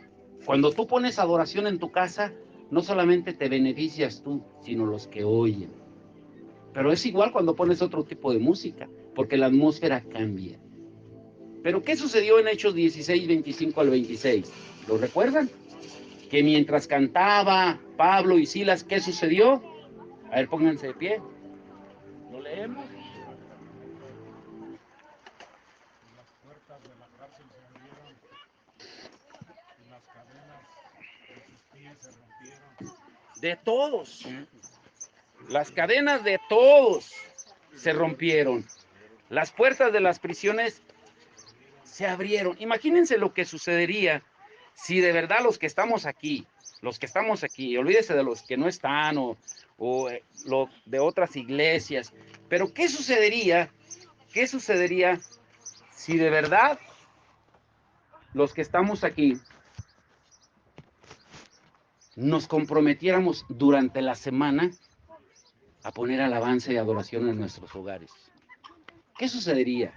S1: Cuando tú pones adoración en tu casa, no solamente te beneficias tú, sino los que oyen. Pero es igual cuando pones otro tipo de música, porque la atmósfera cambia. Pero ¿qué sucedió en Hechos 16, 25 al 26? ¿Lo recuerdan? Que mientras cantaba Pablo y Silas, ¿qué sucedió? A ver, pónganse de pie. ¿Lo leemos?
S2: Las puertas de la cárcel se abrieron y las cadenas de sus pies se rompieron.
S1: De todos. Las cadenas de todos se rompieron. Las puertas de las prisiones se abrieron. Imagínense lo que sucedería si de verdad los que estamos aquí, olvídese de los que no están o lo de otras iglesias, pero ¿qué sucedería si de verdad los que estamos aquí nos comprometiéramos durante la semana a poner alabanza y adoración en nuestros hogares? ¿Qué sucedería?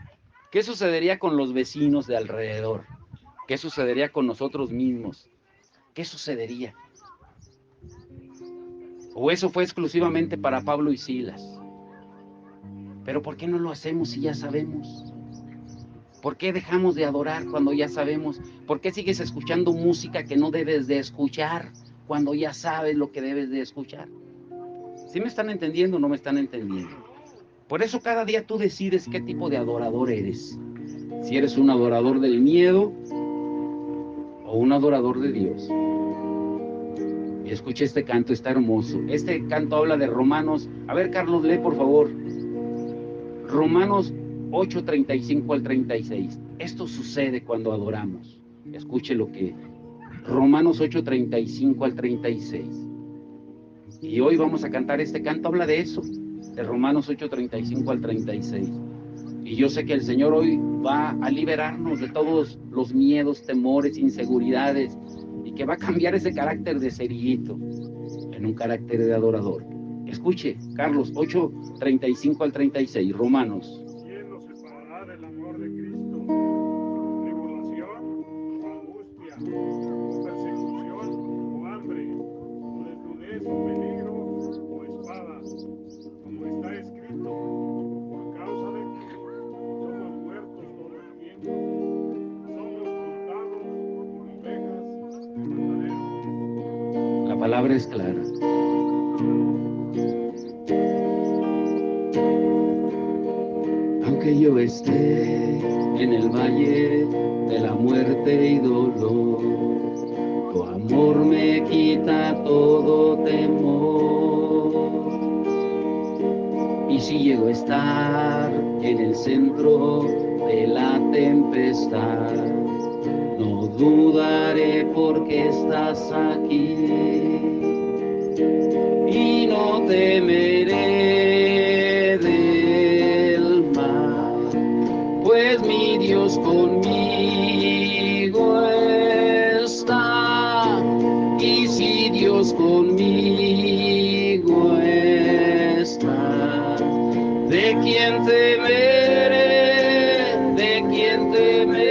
S1: ¿Qué sucedería con los vecinos de alrededor? ¿Qué sucedería con nosotros mismos? ¿Qué sucedería? ¿O eso fue exclusivamente para Pablo y Silas? Pero ¿por qué no lo hacemos si ya sabemos? ¿Por qué dejamos de adorar cuando ya sabemos? ¿Por qué sigues escuchando música que no debes de escuchar cuando ya sabes lo que debes de escuchar? ¿Sí me están entendiendo o no me están entendiendo? Por eso cada día tú decides qué tipo de adorador eres. Si eres un adorador del miedo o un adorador de Dios. Y escucha este canto, está hermoso. Este canto habla de Romanos. A ver, Carlos, lee por favor. Romanos 8, 35 al 36. Esto sucede cuando adoramos. Escuche lo que Romanos 8, 35 al 36. Y hoy vamos a cantar este canto, habla de eso, de Romanos 8, 35 al 36. Y yo sé que el Señor hoy va a liberarnos de todos los miedos, temores, inseguridades, y que va a cambiar ese carácter de cerillito en un carácter de adorador. Escuche, Carlos, 8, 35 al 36, Romanos.
S2: ¿Quién nos separará del amor de Cristo? ¿Tribulación o angustia? ¿O persecución o hambre? ¿O desnudez o peligro o espada? Como está escrito, por causa de ti somos muertos todo el tiempo. Somos contados como ovejas de matadero.
S1: La palabra es clara. Aunque yo esté en el valle de la muerte y dolor, tu amor me quita todo temor. Y si llego a estar en el centro de la tempestad, no dudaré porque estás aquí. Y no temeré del mal, pues mi Dios conmigo está. Y si Dios conmigo está, ¿de quién temeré? ¿De quién temeré?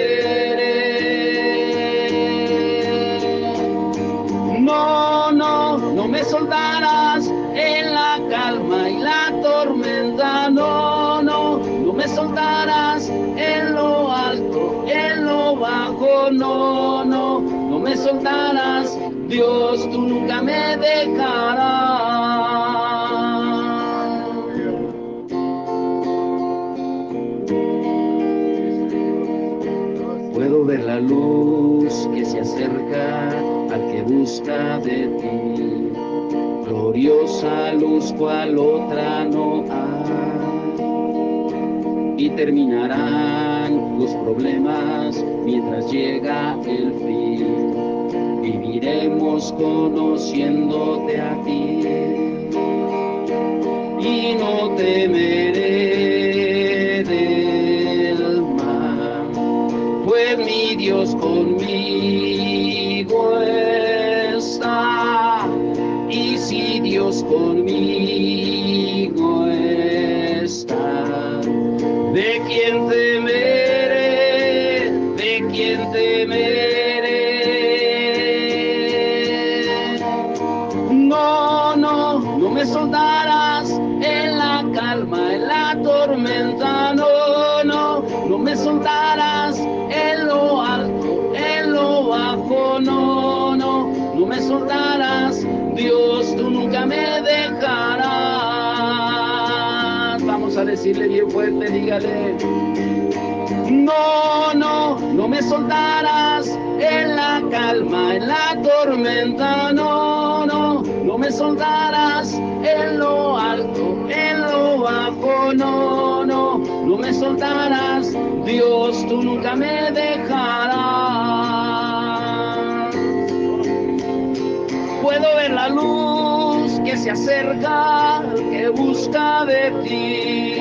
S1: No, no, no me soltarás en la calma y la tormenta. No, no, no me soltarás en lo alto, en lo bajo. No, no, no me soltarás. Dios, tú nunca me dejarás. Puedo ver la luz que se acerca al que busca de ti, gloriosa luz cual otra no hay. Y terminarán los problemas mientras llega el fin. Viviremos conociéndote a ti. Y no temeré del mal, pues mi Dios conmigo está. Y si Dios conmigo está, ¿de quién temeré? ¿De quién temeré? No, no, no me soltarás en la calma, en la tormenta. No, no, no me soltarás decirle bien fuerte, dígale. No, no, no me soltarás en la calma, en la tormenta. No, no, no me soltarás en lo alto, en lo bajo. No, no, no me soltarás. Dios, tú nunca me dejarás. Puedo ver la luz que se acerca, que busca de ti,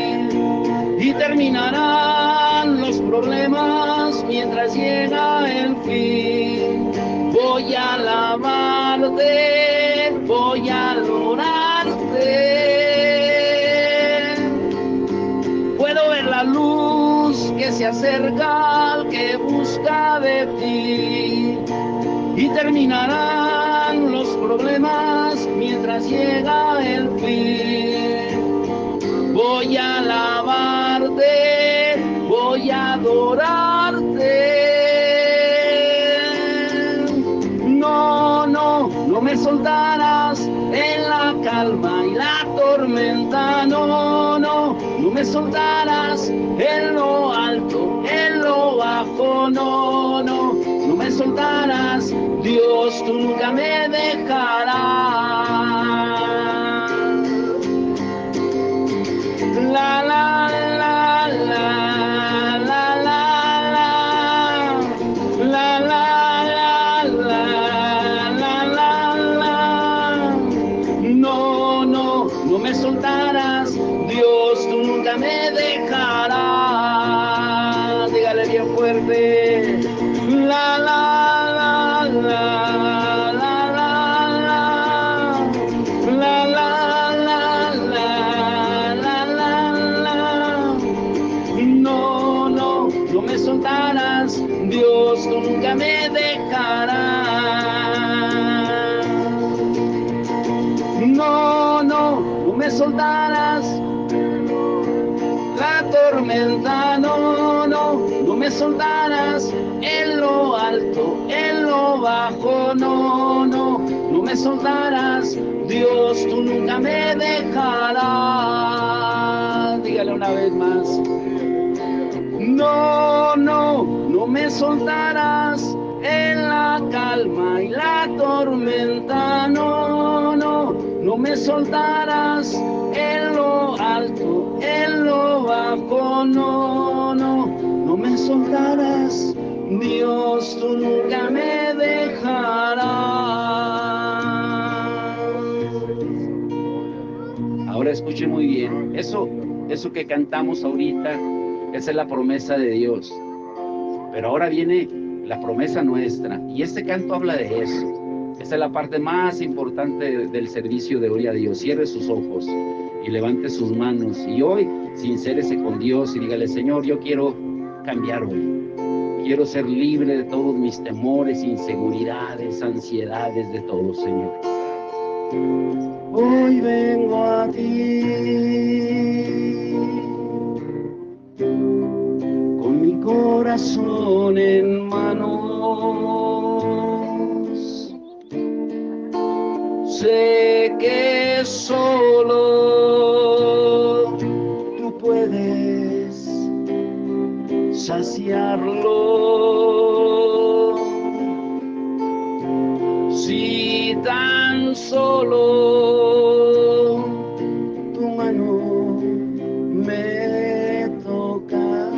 S1: y terminarán los problemas mientras llega el fin. Voy a alabarte, voy a adorarte. Puedo ver la luz que se acerca, que busca de ti, y terminarán los problemas mientras llega el fin. Voy a alabarte, voy a adorarte. No, no, no me soltarás en la calma y la tormenta. No, no, no me soltarás en lo alto, en lo bajo. No, no, no me soltarás. Dios, tú nunca me dejarás. La la la la la la la la la la la la. No, no, no me soltarás. Dios, tú nunca me dejarás. Dígale bien fuerte. La la la la la la la la la la la la la. No, no, no me soltarás. Dios, tú nunca me dejarás. No, no, no me soltarás. La tormenta, no, no, no me soltarás. En lo alto, en lo bajo, no, no, no me soltarás. Dios, tú nunca me dejarás. Dígale una vez más. No, no, no me soltarás en la calma y la tormenta. No, no, no me soltarás en lo alto, en lo bajo. No, no, no me soltarás. Dios, tú nunca me dejarás. Ahora escuche muy bien. Eso que cantamos ahorita, esa es la promesa de Dios. Pero ahora viene la promesa nuestra. Y este canto habla de eso. Esa es la parte más importante del servicio de hoy a Dios. Cierre sus ojos y levante sus manos. Y hoy, sincérese con Dios y dígale, Señor, yo quiero cambiar hoy. Quiero ser libre de todos mis temores, inseguridades, ansiedades, de todo, Señor. Hoy vengo a ti con mi corazón en manos. Sé que solo tú puedes saciarlo. Si tan solo tu mano me tocará.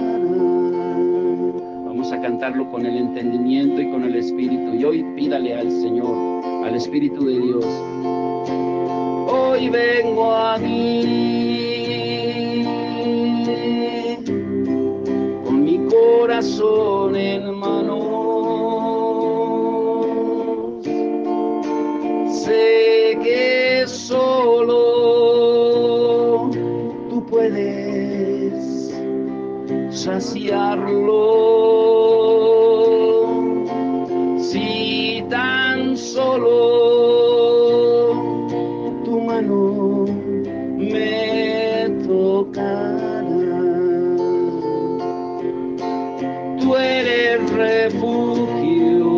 S1: Vamos a cantarlo con el entendimiento y con el Espíritu. Y hoy pídale al Señor, al Espíritu de Dios. Hoy vengo a ti con mi corazón en manos. Sé que solo tú puedes saciarlo. Si tan solo tu mano me tocará. Tú eres refugio,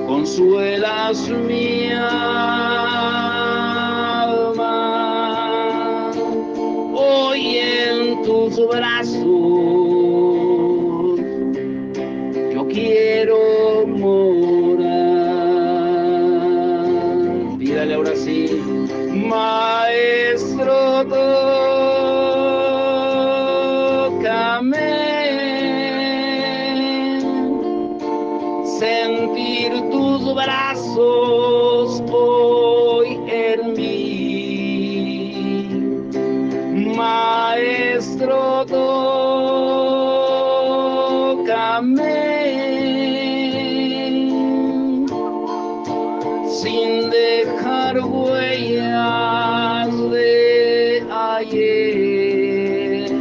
S1: consuelas mi alma. sentir tus brazos hoy en mí. Maestro, tócame sin dejar huellas de ayer.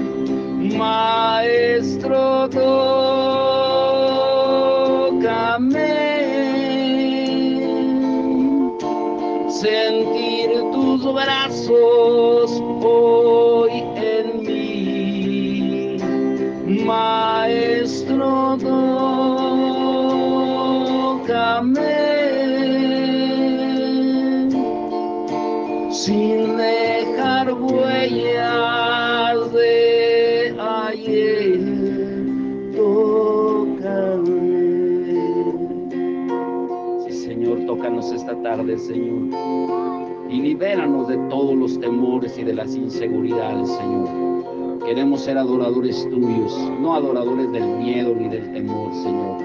S1: Maestro, tócame sentir tus brazos hoy en mí. Maestro, tócame sin dejar huellas de ayer. Tócame. Sí, Señor, tócanos esta tarde, Señor, y libéranos de todos los temores y de las inseguridades, Señor. Queremos ser adoradores tuyos, no adoradores del miedo ni del temor, Señor.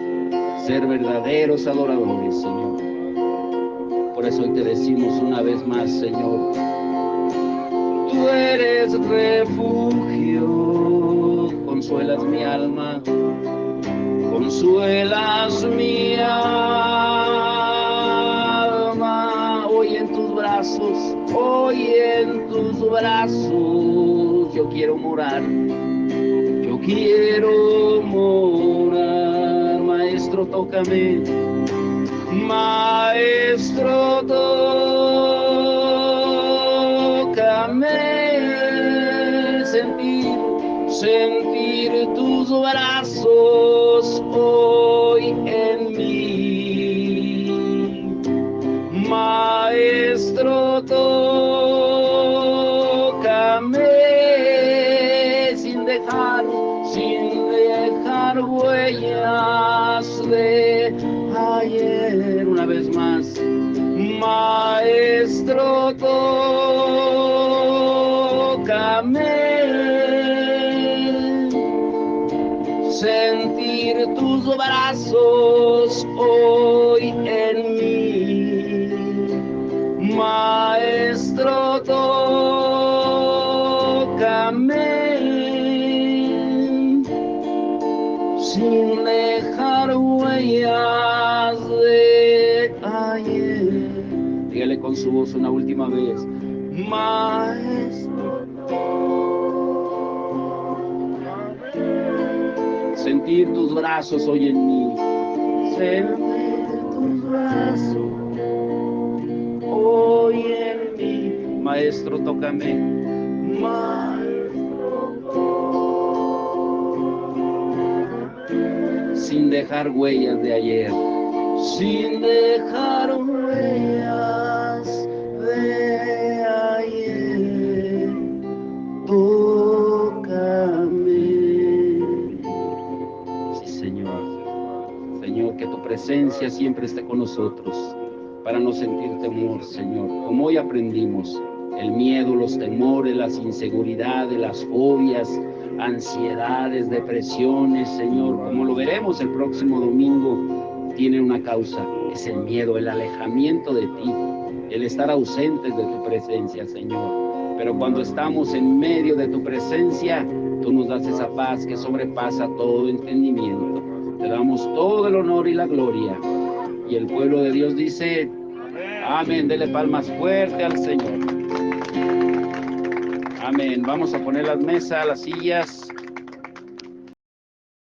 S1: Ser verdaderos adoradores, Señor. Por eso hoy te decimos una vez más, Señor, tú eres refugio, consuelas mi alma, consuelas mi alma. Hoy en tus brazos, hoy en tus brazos, yo quiero morar, yo quiero morar. Maestro, tócame. Maestro, tócame, sentir tus brazos hoy en mí. Maestro, tócame sin dejar huellas de ayer. Una vez más, Maestro, tócame sentir tus brazos hoy en mí. Maestro, tócame sin dejar huellas de ayer. Dígale con su voz una última vez. Maestro, sentir tus brazos hoy en mí. Sentir tus brazos hoy en mí. Maestro, tócame. Sin dejar huellas de ayer, sin dejar huellas de ayer, tócame. Sí, Señor, Señor, que tu presencia siempre esté con nosotros, para no sentir temor, Señor, como hoy aprendimos, el miedo, los temores, las inseguridades, las fobias, ansiedades, depresiones, Señor, como lo veremos el próximo domingo, tienen una causa, es el miedo, el alejamiento de ti, el estar ausentes de tu presencia, Señor. Pero cuando estamos en medio de tu presencia, tú nos das esa paz que sobrepasa todo entendimiento. Te damos todo el honor y la gloria. Y el pueblo de Dios dice, amén. Dele palmas fuerte al Señor. Amén. Vamos a poner las mesas, las sillas.